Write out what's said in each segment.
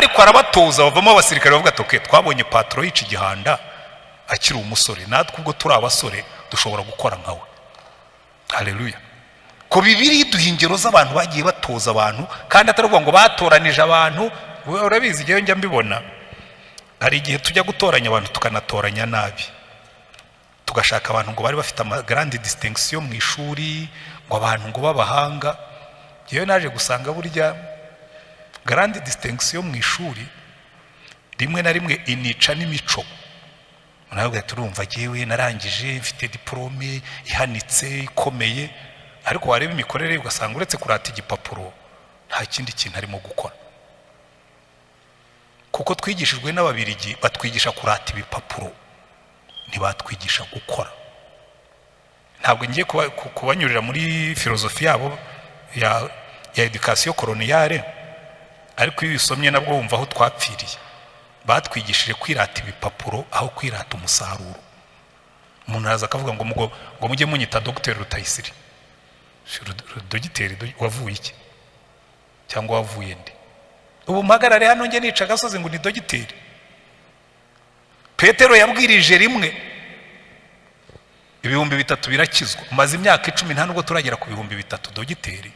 ariko arabatoza bavamo abasirikare bavuga ati okay, twabonye patro yica igihanda akiri umusore, natwe ubwo turi abasore dushobora gukora nkawe. Haleluya. Ko Bibiliya iduha ingero z'abantu bagiye batoza abantu, kandi ataravuga ngo batoranije abantu. Urabizi igihe njya mbibona, hari igihe tujya gutoranya abantu tukanatoranya nabi, tugashaka abantu ngo bari bafite ama grande distinction mu ishuri, ngo abantu ngo babahanga. Yewe naje gusanga burya grande distinction mu ishuri rimwe na rimwe inica n'imico. Nawe turumva jewe narangije mfite diplome ihanitse ikomeye, ariko wareba imikorere ugasanga uretse kurata igipapuro nta kindi kintu arimo gukora. Kuko twigishijwe n'Ababirigi batwigisha kurata ibipapuro, ntibatwigisha gukora. Ntabwo ngiye kubanyurira muri filozofi yabo ya education coloniale, ariko iyo usomye nabwo wumva aho twapfiriye. Batwigishije kwirata ibipapuro aho kwirata umusaruro. Umuntu araza akavuga ngo mujye munyita Dr. Rutayisir. Dogiteri wavuye iki? Cyangwa wavuye ndi? Ubu mpagarare hano nge nica gasozi ngo ni dogiteri. Petero yabwirije rimwe 3,000 birakizwa. Maze imyaka 10 nta nubwo turagera ku 3,000 dogiteri.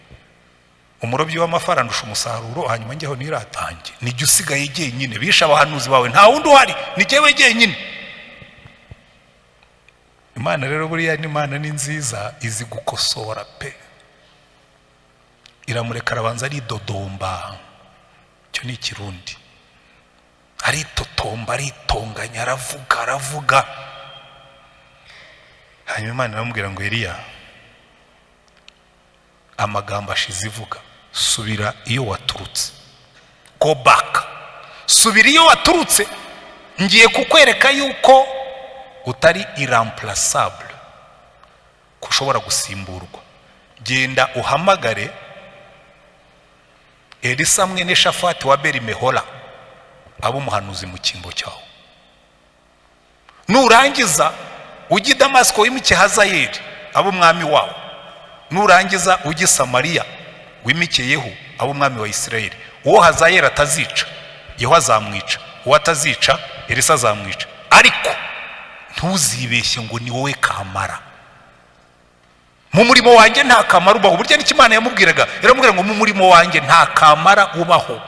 Umurobyi w'amafaranga ndusha umusaruro, hanyuma njyeho niratange. Nijye usigaye jyenyine, bisha abahanuzi bawe nta wundi uhari, ni jyewe jyenyine. Imana rero buriya ni Imana ni nziza, izi gukosora pe. Iramureka arabanza ari dodomba, cyo ni Kirundi. Ari totomba, ari tonganya, aravuga. Hanyuma Imana iramubwira ngo Eliya, amagambo ashize ivuga, subira iyo waturutse. Go back. Subira iyo waturutse, ngiye kukwereka yuko utari irreplaçable, kushobora gusimburwa. Genda uhamagare Elisa mwene Shafati wa Berimehola, abo muhanuzi mu kimbo cyawo. Nurangiza ujye Damasiko wimike Hazayeli, abo mwami wawo. Nurangiza ujye Samariya wimike Yehu, abo mwami wa Isirayeli. Uwo Hazayeli atazica, Yehu azamwica. Uwo atazica, Elisa azamwica. Ariko ntuzibeshye ngo ni wowe Kamara. Mu murimo wanjye nta Kamara ubaho. Burya n'iki Imana yamubwiraga, yaramubwira ngo mu murimo wanjye nta Kamara ubaho.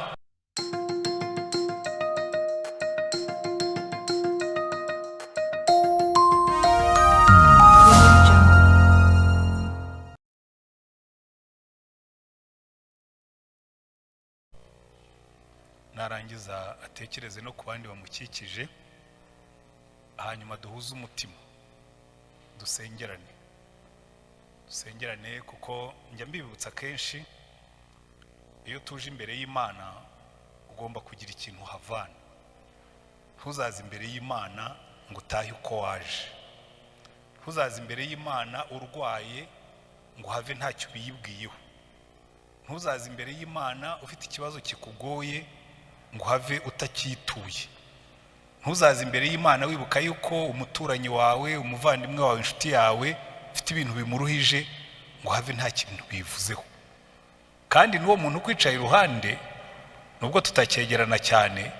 Narangiza atekereze no ku bandi bamukikije, hanyuma duhuze umutima, dusengerane kuko njya mbibutsa kenshi, iyo tuje imbere y'Imana ugomba kugira ikintu havana. Ntuzaze imbere y'Imana ngo utahe uko waje. Ntuzaze imbere y'Imana urwaye ngo have ntacyo biyibwiyeho. Ntuzaze imbere y'Imana ufite ikibazo kikugoye ngo have utakituye. Ntuzaze imbere y'Imana wibuka yuko umuturanyi wawe, umuvandimwe wawe, inshuti yawe ufite ibintu bimuruhije ngo have nta kintu bivuzeho. Kandi n'uwo muntu kwicaye iruhande nubwo tutakegerana cyane,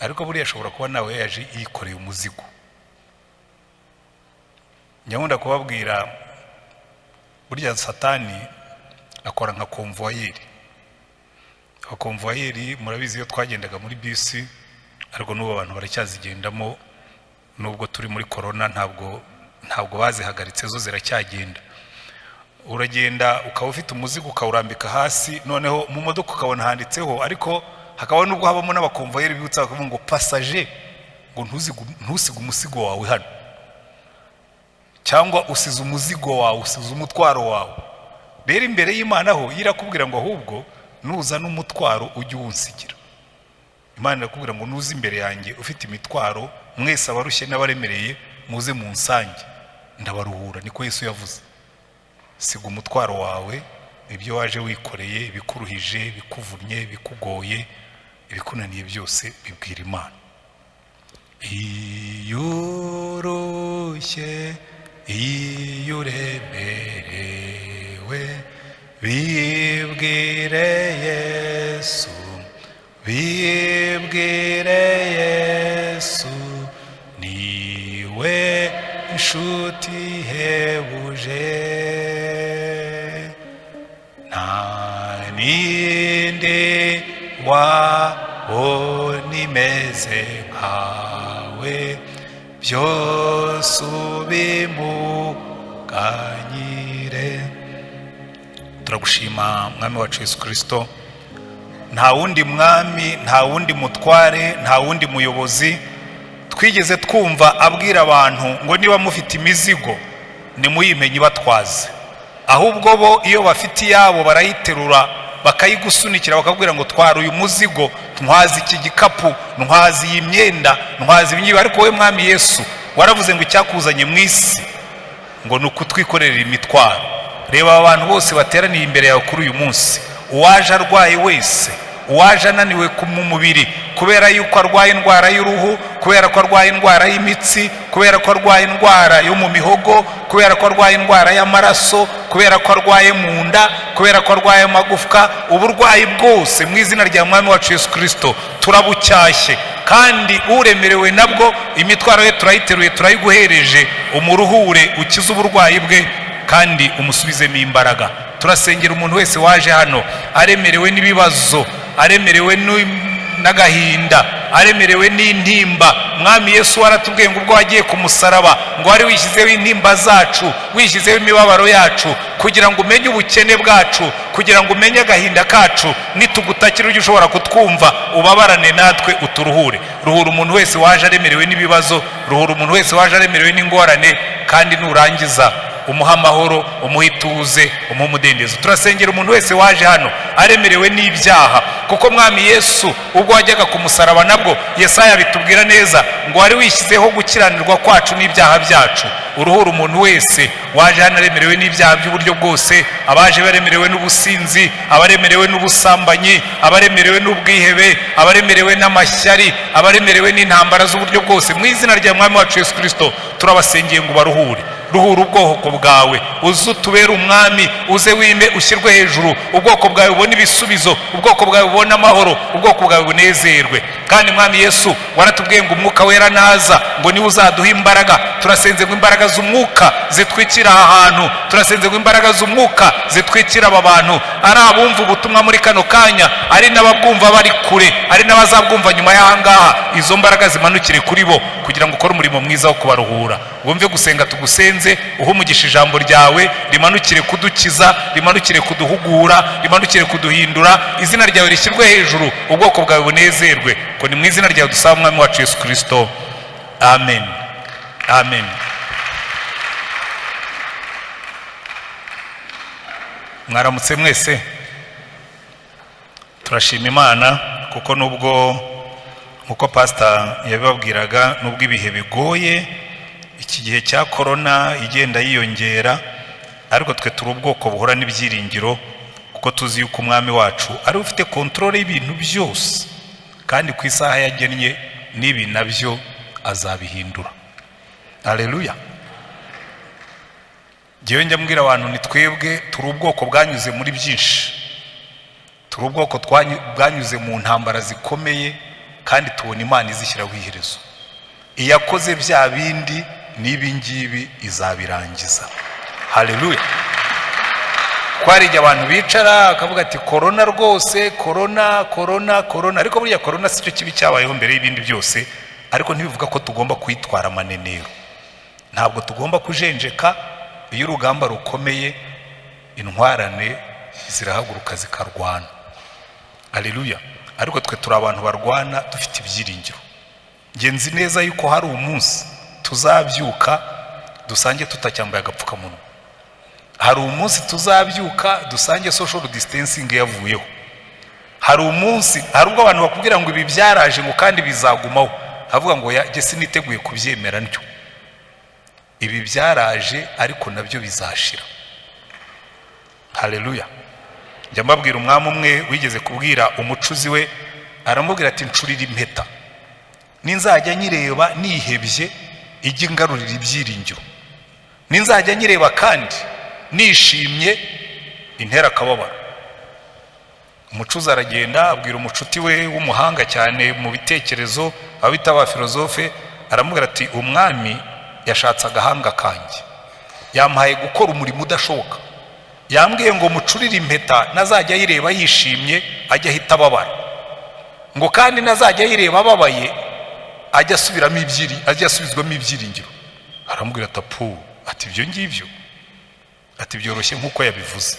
ariko buriya ashobora kuba nawe yaje yikoreye umuzigo. Nyakunda kubabwira, burya Satani akora nka konvoyeri. Abakonvoyeri murabizi iyo twagendaga muri bisi, ariko n'ubu abantu baracyazigendamo, nubwo turi muri corona ntabwo bazihagaritse, zo ziracyagenda. Uragenda ukaba ufite umuzigo ukawurambika hasi, noneho mu modoka ukabona handitseho, ariko hakaba nubwo habamo n'abakonvoyeri bibutsa bakavuga ngo passager, ngo ntusige umuzigo wawe hano, cyangwa usize umuzigo wawe, usize umutwaro wawe. Rero imbere y'Imana ho yirakubwira ngo ahubwo nuza n'umutwaro ujye uwunsigira. Imana irakubwira ngo nuze imbere yanjye ufite imitwaro, mwese abarushye n'abaremereye muze mu nsange ndabaruhura. Niko Yesu yavuze. Siga umutwaro wawe, ibyo waje wikoreye, bikuruhije, bikuvunnye, bikugoye, ibikunaniye byose bibwira Imana. Iyoroshye, iyuremerewe, bibwire Yesu bibwire Yesu niwe inshuti ihebuje, nta ninde wabona imeze nkawe, byose ubimuganyire. Turagushima mwami wacu Yesu Kristo, nta wundi mwami, nta wundi mutware, nta wundi muyobozi twigeze twumva abwira abantu ngo niba mufite imizigo nimuyimenye ibatwaze, ahubwo bo iyo bafite iyabo barayiterura bakayigusunikira bakabwira ngo twara uyu muzigo, ntwazi iki gikapu, ntwazi iyi myenda, ntwazi ibingibi. Ariko wowe mwami Yesu waravuze ngo icyakuzanye mu isi ngo ni ukutwikorera imitwaro. Reba abantu bose bateraniye imbere yawe kuri uyu munsi, uwaje arwaye wese, uwaje ananiwe mu mubiri kubera yuko arwaye indwara y'uruhu, kubera ko arwaye indwara y'imitsi, kubera ko arwaye indwara yo mu mihogo, kubera ko arwaye indwara y'amaraso, kubera ko arwaye mu nda, kubera ko arwaye amagufwa, uburwayi bwose mu izina rya mwami wacu Yesu Kristo turabucyashye, kandi uremerewe nabwo imitwaro ye turayiteruye turayiguhereje, umuruhure ukize uburwayi bwe kandi umusubizemo imbaraga. Turasengera umuntu wese waje hano aremerewe n'ibibazo, aremerewe n'agahinda, aremerewe n'intimba. Mwami Yesu waratubwiye ngo ubwo wagiye ku musaraba ngo wari wishyizeho intimba zacu, wishyizeho imibabaro yacu, kugira ngo umenye ubukene bwacu, kugira ngo umenye agahinda kacu, nitugutakira ujye ushobora kutwumva, ubabarane natwe uturuhure. Ruhura umuntu wese waje aremerewe n'ibibazo, ruhura umuntu wese waje aremerewe n'ingorane, kandi nurangiza umuha amahoro, umuha ituze, umuha umudendezo. Turasengera umuntu wese waje hano aremerewe n'ibyaha, kuko mwami Yesu ubwo wajyaga ku musaraba nabwo Yesaya bitubwira neza ngo wari wishyizeho gukiranirwa kwacu n'ibyaha byacu. Uruhura umuntu wese waje hano aremerewe n'ibyaha by'uburyo bwose, abaje baremerewe n'ubusinzi, abaremerewe n'ubusambanyi, abaremerewe n'ubwihebe, abaremerewe n'amashyari, abaremerewe n'intambara z'uburyo bwose, mu izina rya mwami wacu Yesu Kristo turabasengeye ngo baruhure. Ruhura ubwoko bwawe, uze utubere umwami, uze wime ushyirwe hejuru, ubwoko bwawe bubone ibisubizo, ubwoko bwawe bubone amahoro, ubwoko bwawe bunezerwe. Kandi mwami Yesu waratubwiye ngo umwuka wera naza ngo niwe uzaduha imbaraga. Turasenze ngo imbaraga z'umwuka zitwikira aha hantu, turasenze ngo imbaraga z'umwuka zitwikira aba bantu, ari abumva ubutumwa muri kano kanya, ari n'ababwumva bari kure, ari n'abazabwumva nyuma y'aha ngaha. Izo mbaraga zimanukire kuri bo kugira ngo ukore umurimo mwiza wo kubaruhura. Wumve gusenga tugusenze, uhumugisha ijambo ryawe, rimanukire kudukiza, rimanukire kuduhugura, rimanukire kuduhindura. Izina ryawe rishyirwe hejuru, ubwoko bwawe bunezerwe. Ko ni mu izina ryawe dusaba mwami wacu Yesu Kristo, amen, amen. Mwaramutse mwese. Turashima Imana kuko nubwo nkuko pastor yabibabwiraga, nubwo ibihe bigoye, iki gihe cya corona igenda yiyongera, ariko twe turi ubwoko buhora n'ibyiringiro, kuko tuzi yuko umwami wacu ari ufite control y'ibintu byose, kandi ku isaha yagennye n'ibi nabyo azabihindura. Haleluya. Ngewe njya mbwira abantu ni twebwe turi ubwoko bwanyuze muri byinshi, turi ubwoko bwanyuze mu ntambara zikomeye, kandi tubona Imana izishyiraho iherezo. Iyakoze bya bindi n'ibi ngibi izabirangiza. Haleluya. Kwarije abantu bicara akavuga ati corona rwose, corona corona corona, ariko buriya corona si cyo kibi cyabayeho mbere y'ibindi byose, ariko ntibivuga ko tugomba kwitwara amanenero. Ntabwo tugomba kujenjeka. Iyo urugamba rukomeye, intwarane zirahaguruka zikarwana. Haleluya. Ariko twe turi abantu barwana dufite ibyiringiro. Ngenzi neza yuko hari umunsi tuzabyuka dusange tutacyambaye agapfukamunwa. Hari umunsi tuzabyuka dusange social distancing yavuyeho. Hari umunsi, hari ubwo abantu bakubwira ngo ibi byaraje ngo kandi bizagumaho, havuga ngo ya siniteguye kubyemera ntyo. Ibi byaraje ariko nabyo bizashira. Haleluya. Njya mbabwira umwami umwe wigeze kubwira umucuzi we, aramubwira ati ncurira impeta, ninzajya nyireba nihebye ijye ngarurira ibyiringiro, ninzajya nyireba kandi nishimye intera akababaro. umucuzi aragenda abwira umucuti we w'umuhanga cyane mu bitekerezo abita abafilozofe, aramubwira ati umwami yashatse agahanga kanjye, yampaye gukora umurimo udashoboka, yambwiye ngo mucurire impeta nazajya ayireba yishimye ajya ahita ababara, ngo kandi nazajya ayireba ababaye ajya asubizwamo ibyiringiro. aramubwira ati apu, ati ibyo ngibyo, ati byoroshye nk'uko yabivuze,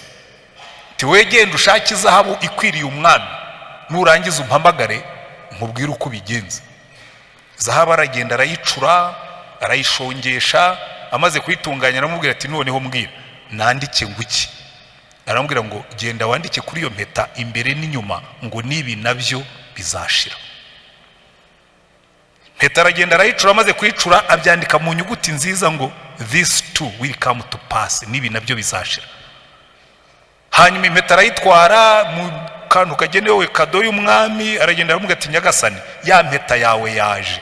ati we genda ushake izahabu ikwiriye umwami, nurangiza umpamagare nkubwire uko ubigenza. Zahabu aragenda arayicura arayishongesha, amaze kuyitunganya aramubwira ati noneho mbwira nandike nguki. aramubwira ngo genda wandike kuri iyo mpeta imbere n'inyuma ngo nibi nabyo bizashira. Mpeta aragenda arayicura, amaze kuyicura abyandika mu nyuguti nziza ngo this too will come to pass, nibi nabyo bizashira. Hanyuma impeta arayitwara mu kantu kagenewe kado y'umwami, aragenda aramubwira ati nyagasani ya mpeta yawe yaje.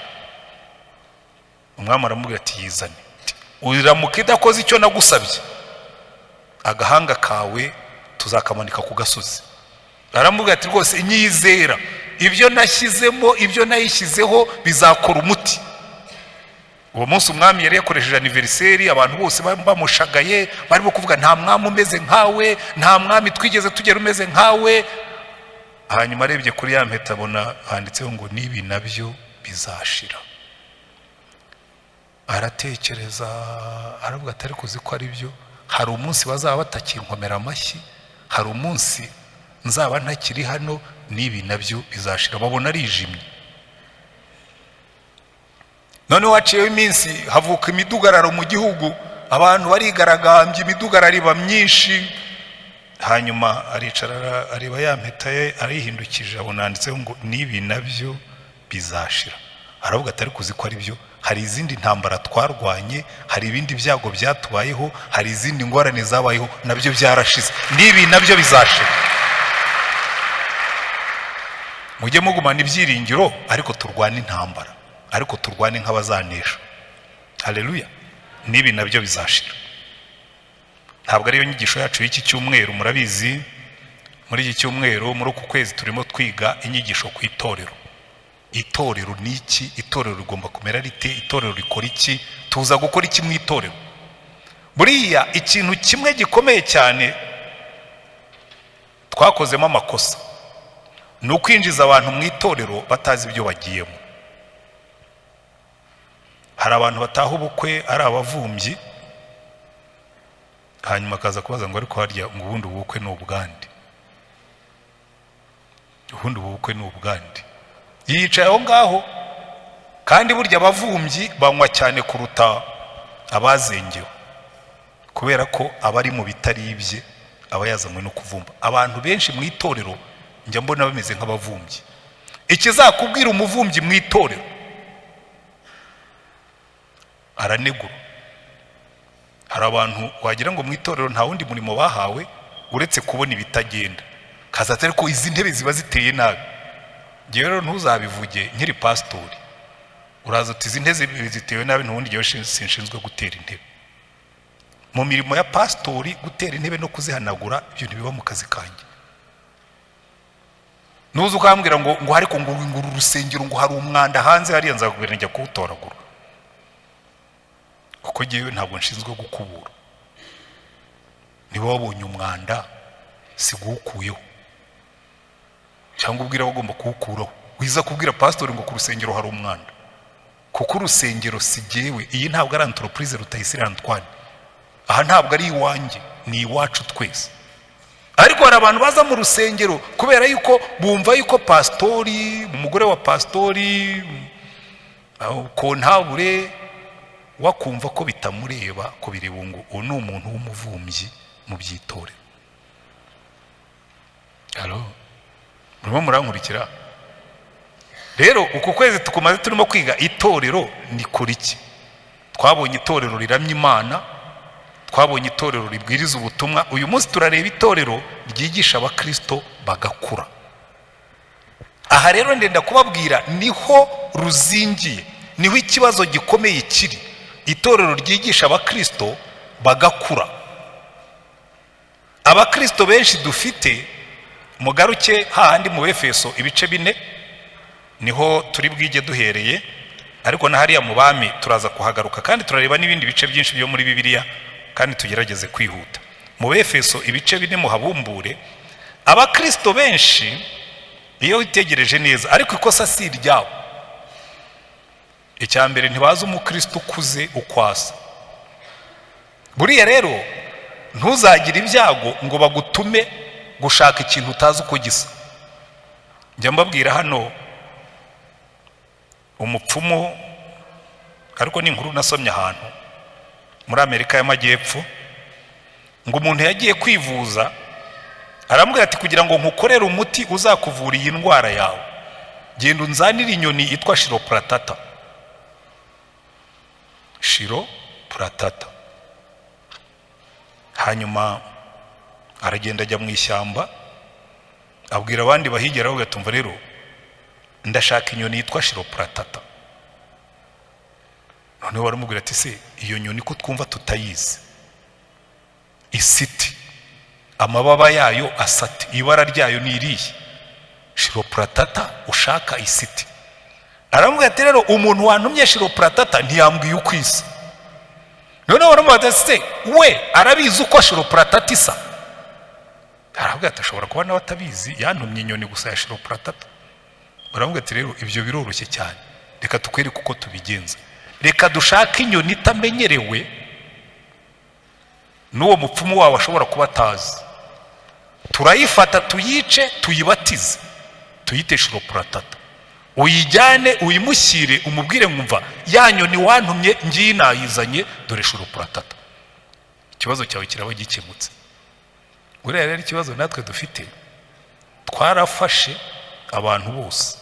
Umwami aramubwira ati yizane, uramuka idakoze icyo nagusabye agahanga kawe tuzakamanika ku gasozi. aramubwira ati rwose nyizera, ibyo nashyizemo ibyo nayishyizeho bizakora umuti. Uwo munsi umwami yari yakoresheje anniversaire, abantu bose bamushagaye barimo kuvuga nta mwami umeze nkawe, nta mwami twigeze tugera umeze nkawe. Hanyuma arebye kuri ya mpeta abona handitseho ngo nibi nabyo bizashira. Aratekereza aravuga atari kuzi ko ari byo, hari umunsi bazaba batakinkomera amashyi, hari umunsi nzaba ntakiri hano, nibi nabyo bizashira. babona arijimye. none waciyeho iminsi havuka imidugararo mu gihugu, abantu barigaragambye, imidugararo iba myinshi. hanyuma aricara areba ya mpeta ye, arayihindukije abona handitseho ngo nibi nabyo bizashira. aravuga atari kuzi ko ari byo, hari izindi ntambara twarwanye, hari ibindi byago byatubayeho, hari izindi ngorane zabayeho, nabyo byarashize, nibi nabyo bizashira. mujye mugumana ibyiringiro, ariko turwane intambara, ariko turwane nk'abazanesha. haleluya. nibi nabyo bizashira. ntabwo ariyo nyigisho yacu y'iki cyumweru. murabizi muri iki cyumweru, muri uku kwezi turimo twiga inyigisho ku itorero. itorero ni iki? itorero rigomba kumera rite? itorero rikora iki? tuza gukora iki mu itorero? buriya ikintu kimwe gikomeye cyane twakozemo amakosa ni ukwinjiza abantu mu itorero batazi ibyo bagiyemo. hari abantu bataha ubukwe ari abavumbyi, hanyuma akaza kubaza ngo ariko harya ngo ubundi ubukwe ni ubwande, ubundi ubukwe ni ubwande. yicaye aho ngaho, kandi burya abavumbyi banywa cyane kuruta abazengewe, kubera ko abari mu bitari ibye aba yazanywe no kuvumba. abantu benshi mu itorero njya mbona bameze nk'abavumbyi. ikizakubwira umuvumbyi mu itorero, aranegura. hari abantu wagira ngo mu itorero nta wundi murimo bahawe uretse kubona ibitagenda, kaza atari ko izi ntebe ziba ziteye nabi. ngewe rero ntuzabivuge nkiri pasitori, uraza uti izi ntebe zitewe nabi, ntubundi ngewe sinshinzwe gutera intebe. mu mirimo ya pasitori gutera intebe no kuzihanagura ibyo ntibiba mu kazi kanjye. nuza ukambwira ngo ariko ngo urusengero ngo hari umwanda hanze hariya, nzakubwira njya kuwutoragura, kuko ngewe ntabwo nshinzwe gukubura. niba wabonye umwanda si guwukuyeho, cyangwa ubwira bagomba kuwukuraho. wiza kubwira pasitori ngo ku rusengero hari umwanda, kuko urusengero si jyewe. iyi ntabwo ari entreprise Rutayisir Antoine, aha ntabwo ari iwanjye, ni iwacu twese. ariko hari abantu baza mu rusengero kubera yuko bumva yuko pasitori, umugore wa pasitori, kontabure, wakumva ko bitamureba, ko bireba ngo uwo ni umuntu w'umuvumbyi mu by'itorero. murimo murankurikira? rero uku kwezi tukumaze turimo kwiga itorero ni kuri iki. twabonye itorero riramya Imana, twabonye itorero ribwiriza ubutumwa. uyu munsi turareba itorero ryigisha abakristo bagakura. aha rero ndenda kubabwira niho ruzingiye, niho ikibazo gikomeye kiri. itorero ryigisha abakristo bagakura. abakristo benshi dufite mugaruke hahandi mu Efeso ibice 4 niho turi bwige duhereye, ariko na hariya mu bami turaza kuhagaruka kandi turareba n'ibindi bice byinshi byo muri Bibiliya kandi tugerageze kwihuta. Mu Efeso ibice 4 muhabumbure. Abakristo benshi iyo witegereje neza, ariko ikosa si iryabo. Icyambere ntibazi umukristo ukuze ukwasa. Buriya rero ntuzagira ibyago ngo bagutume gushaka ikintu utazi uko gisa. Njya mbabwira hano umupfumu, ariko ni inkuru nasomye ahantu muri Amerika y'Amajyepfo, ngo umuntu yagiye kwivuza aramubwira ati kugira ngo nkukorere umuti uzakuvura iyi ndwara yawe, genda unzanire inyoni yitwa shiropratata. Shiropratata. Hanyuma aragenda ajya mu ishyamba abwira abandi bahigera, avuga ati umva rero ndashaka inyoni yitwa shiropratata. Noneho baramubwira ati se iyo nyoni ko twumva tutayizi, isiti, amababa yayo asati, ibara ryayo ni irihe? Shiropratata ushaka isiti. Aramubwira ati rero umuntu wantumye shiropratata ntiyambwiye uko isa. Noneho baramubwira ati se we arabizi uko shiropratata isa? Arabwira ati ashobora kuba nawe atabizi, yantumye inyoni gusa ya shiropratata. Baramubwira ati rero ibyo biroroshye cyane, reka tukwereke uko tubigenza. Reka dushake inyoni itamenyerewe n'uwo mupfumu wawe ashobora kuba atazi, turayifata tuyice tuyibatize, tuyite shiropratata, uyijyane uyimushyire umubwire ngumva ya nyoni wantumye ngiye nayizanye, dore shiropratata. Ikibazo cyawe kiraba gikemutse. Buriya rero ikibazo natwe dufite, twarafashe abantu bose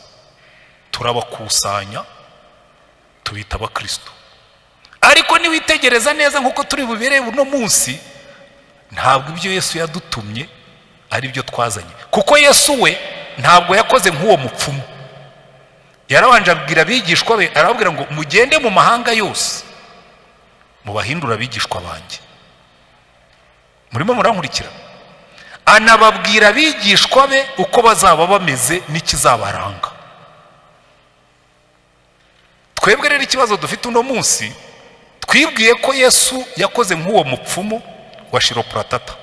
turabakusanya tubita abakristo, ariko niwitegereza neza nkuko turi bubereye uno munsi, ntabwo ibyo Yesu yadutumye ari byo twazanye. Kuko Yesu we ntabwo yakoze nk'uwo mupfumu. Yarabanje abwira abigishwa be, arababwira ngo mugende mu mahanga yose mubahindura abigishwa banjye. Murimo murankurikira? Anababwira abigishwa be uko bazaba bameze n'ikizabaranga. Twebwe rero ikibazo dufite uno munsi, twibwiye ko Yesu yakoze nk'uwo mupfumu wa shiropratata.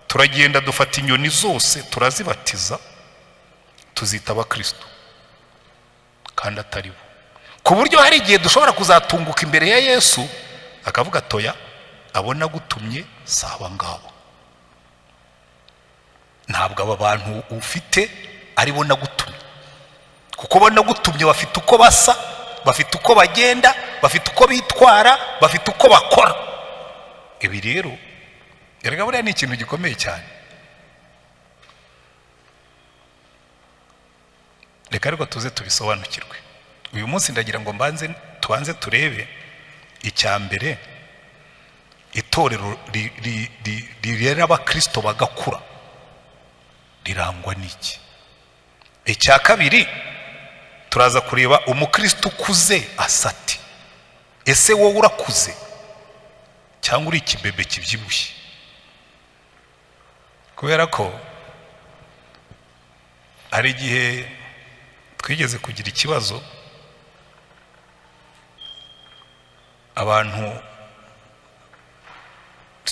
Turagenda dufata inyoni zose turazibatiza, tuzita abakristo kandi atari bo. Ku buryo hari igihe dushobora kuzatunguka imbere ya Yesu akavuga toya abona gutumye saba ngabo. Ntabwo aba bantu ufite ari bo nagutumye, kuko bo nagutumye bafite uko basa, bafite uko bagenda, bafite uko bitwara, bafite uko bakora. Ibi rero erega buriya ni ikintu gikomeye cyane. Reka ariko tuze tubisobanukirwe. Uyu munsi ndagira ngo tubanze turebe icyambere itorero rirera abakristo bagakura rirangwa n'iki. Icya kabiri turaza kureba umukristo ukuze asati. Ese wowe urakuze cyangwa uri ikibebe kibyibushye? Kubera ko hari igihe twigeze kugira ikibazo, abantu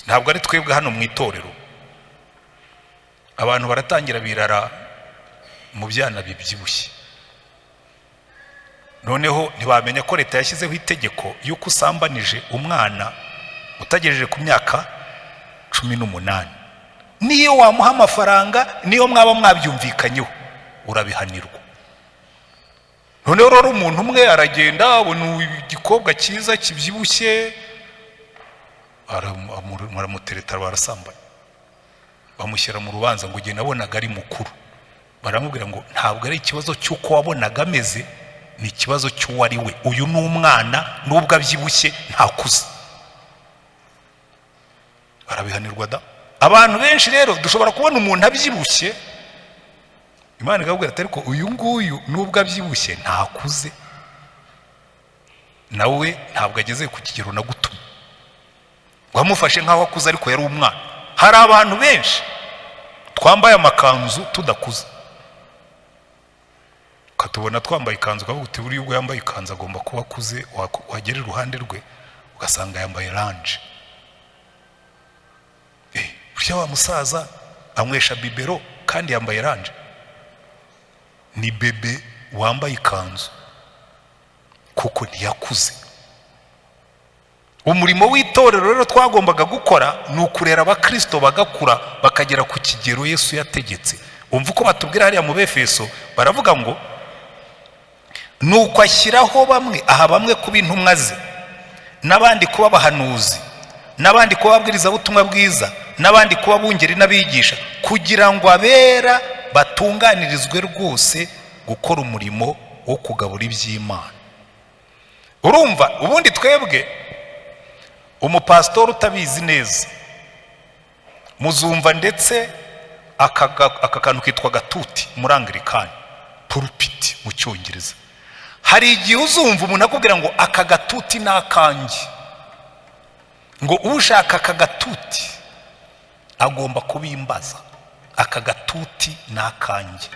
ntabwo ari twebwe hano mu itorero, abantu baratangira birara mu byana bibyibushye. Noneho ntibamenya ko leta yashyizeho itegeko yuko usambanije umwana utagejeje ku myaka 18, niyo wamuha amafaranga, niyo mwaba mwabyumvikanyeho, urabihanirwa. Noneho rero umuntu umwe aragenda abona igikobwa cyiza kibyibushye, baramutereta barasambanya, bamushyira mu rubanza ngo ugenda abonaga ari mukuru. Baramubwira ngo ntabwo ari ikibazo cy'uko wabonaga ameze, ni ikibazo cy'uwo ari we. Uyu ni umwana, nubwo abyibushye ntakuze. Barabihanirwa da. Abantu benshi rero dushobora kubona umuntu abyibushye, Imana ikabwira ati ariko uyu nguyu nubwo abyibushye ntakuze, nawe ntabwo ageze ku kigero na gutumye. Wamufashe nk'aho akuze ariko yari umwana. Hari abantu benshi twambaye amakanzu tudakuze, ukatubona twambaye ikanzu ukavuga uti buriya ubwo yambaye ikanzu agomba kuba akuze, wagera iruhande rwe ugasanga yambaye ranje. Burya wa musaza anywesha bibero kandi yambaye ranje? Ni bebe wambaye ikanzu kuko ntiyakuze. Umurimo w'itorero rero twagombaga gukora ni ukurera abakristo bagakura bakagera ku kigero Yesu yategetse. Umva uko batubwira hariya mu Befeso, baravuga ngo nuko ashyiraho bamwe, aha bamwe kuba intumwa ze, n'abandi kuba abahanuzi, n'abandi kuba ababwiriza butumwa bwiza, n'abandi kuba bungeri n'abigisha, kugira ngo abera batunganirizwe rwose gukora umurimo wo kugabura iby'Imana. Urumva, ubundi twebwe umupasitori utabizi neza muzumva ndetse aka kantu kitwa gatuti muri Anglikani, pulpiti mu Cyongereza. Hari igihe uzumva umuntu akubwira ngo aka gatuti ni akanjye, ngo ushaka aka gatuti agomba kubimbaza, aka gatuti ni akanjye.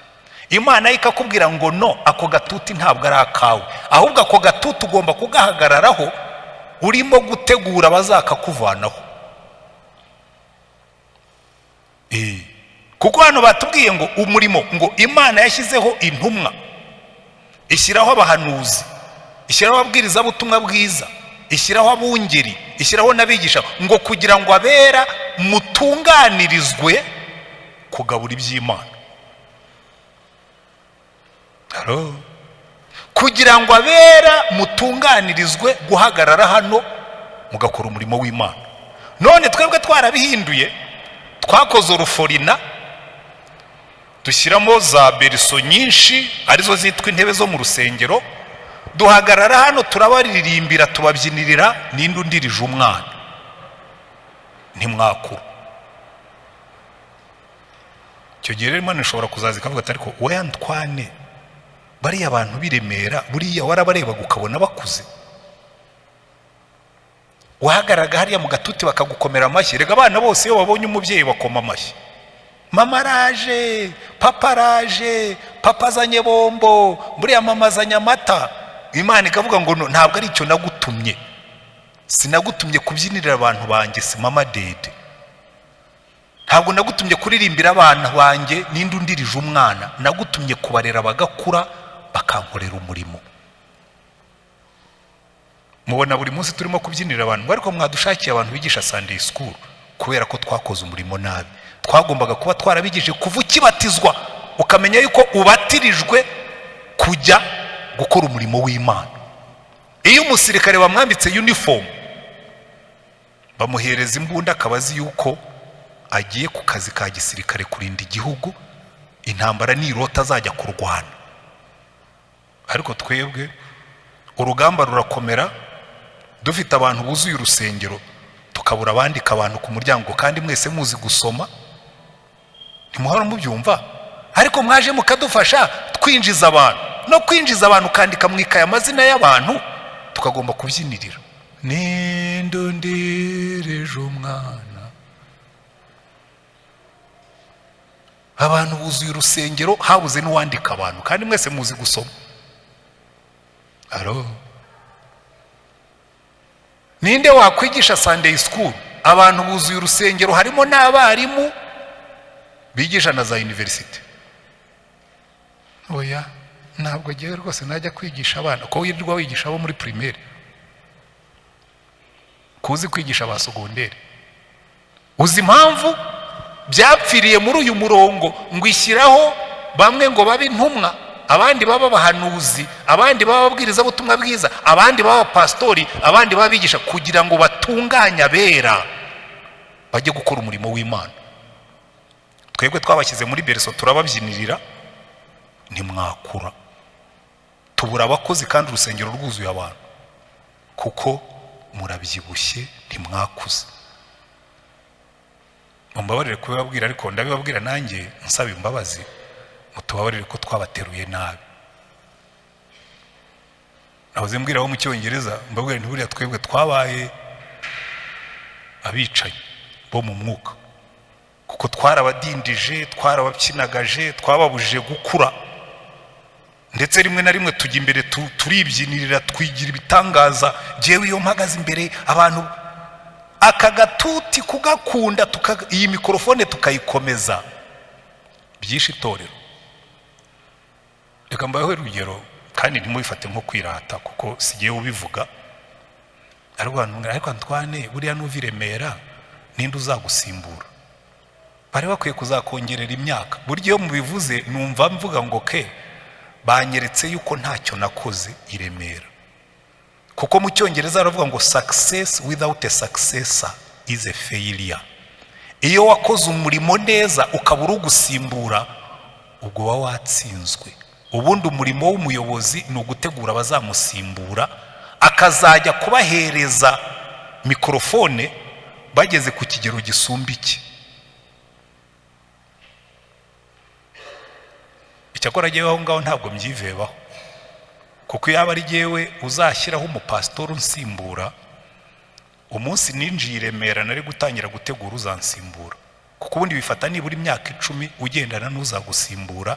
Imana ikakubwira ngo no, ako gatuti ntabwo ari akawe, ahubwo ako gatuti ugomba kugahagararaho urimo gutegura abazakakuvanaho. Kuko hano batubwiye ngo umurimo, ngo Imana yashyizeho intumwa, ishyiraho abahanuzi, ishyiraho ababwiriza butumwa bwiza, ishyiraho abungeri, ishyiraho n'abigisha, ngo kugira ngo abera mutunganirizwe kugabura iby'Imana. Kugira ngo abera mutunganirizwe guhagarara hano mugakora umurimo w'Imana. None twebwe twarabihinduye, twakoze uruforina dushyiramo za beriso nyinshi arizo zitwa intebe zo mu rusengero, duhagarara hano turabaririmbira tubabyinirira, ninde undirije umwana ntimwakura. Icyo gihe rero Imana ishobora kuzaza ikavuga ati ariko we Antwane, bariya abantu biremera buriya warabarebaga ukabona bakuze, wahagaraga hariya mu gatuti bakagukomera amashyi. Rega abana bose iyo babonye umubyeyi bakoma amashyi, mama araje, papa araje, papa azanye bombo, buriya mama azanye amata. Imana ikavuga ngo ntabwo ari icyo nagutumye, sinagutumye kubyinirira abantu banjye, si mama dede, ntabwo nagutumye kuririmbira abana banjye ninde undirije umwana, nagutumye kubarera bagakura bakankorera umurimo. Mubona buri munsi turimo kubyinira abantu, ariko mwadushakiye abantu bigisha Sunday school kubera ko twakoze umurimo nabi. Twagombaga kuba twarabigije kuva ukibatizwa ukamenya yuko ubatirijwe kujya gukora umurimo w'Imana. Iyo umusirikare bamwambitse uniform bamuhereza imbunda, akabazi yuko agiye ku kazi ka gisirikare kurinda igihugu, intambara nirota azajya kurwana. Ariko twebwe urugamba rurakomera, dufite abantu buzuye urusengero tukabura abandika abantu ku muryango, kandi mwese muzi gusoma, ntimuhora mubyumva, ariko mwaje mukadufasha twinjiza abantu. No kwinjiza abantu ukandika mu ikaye amazina y'abantu tukagomba kubyinirira, ninde undirije umwana. Abantu buzuye urusengero habuze n'uwandika abantu, kandi mwese muzi gusoma. Ninde wakwigisha Sunday school? Abantu buzuye urusengero, harimo n'abarimu bigisha na za university. Oya, ntabwo giye rwose najya kwigisha abana, ko wirirwa wigisha abo muri primaire, kuzi kwigisha ba segonderi. Uzi impamvu byapfiriye muri uyu murongo ngo ishyiraho bamwe ngo babe intumwa, abandi baba abahanuzi, abandi baba ababwiriza butumwa bwiza, abandi baba pastori, abandi baba bigisha, kugira ngo batunganye abera bajye gukora umurimo w'Imana. Twebwe twabashyize muri beriso turababyinirira, ntimwakura. Tubura abakozi kandi urusengero rwuzuye abantu kuko murabyibushye, ntimwakuze. Mumbabarire kubibabwira, ariko ndabibabwira nanjye nsaba imbabazi, mutubabarire ko twabateruye nabi. Nahoze mbwira abo mu Cyongereza, mbabwira nti buriya twebwe twabaye abicanyi bo mu mwuka, kuko kuko twarabadindije, twarabakinagaje, twababujije gukura, ndetse rimwe na rimwe tujya imbere turibyinirira, twigira ibitangaza. Jewe iyo mpagaze imbere abantu aka gatuti kugakunda, iyi mikorofone tukayikomeza, byinshi itorero. Reka mbaho urugero, kandi ntimubifate nko kwirata kuko sigiye ubivuga. Ariko Antoine, buriya nuva i Remera ninde uzagusimbura? Bari bakwiye kuzakongerera imyaka. Burya iyo mubivuze numva mvuga ngo banyeretse yuko ntacyo nakoze i Remera, kuko mu Cyongereza baravuga ngo success without a successor is a failure. Iyo wakoze umurimo neza ukabura ugusimbura, ubwo wa watsinzwe. Ubundi umurimo w'umuyobozi ni ugutegura abazamusimbura, akazajya kubahereza mikrofone bageze ku kigero gisumba iki. Icyakora jyewe aho ngaho ntabwo mbyivebaho, kuko yaba ari jyewe uzashyiraho umupasitori unsimbura, umunsi ninjiye i Remera nari gutangira gutegura uzansimbura, kuko ubundi bifata nibura imyaka 10 ugendana n'uzagusimbura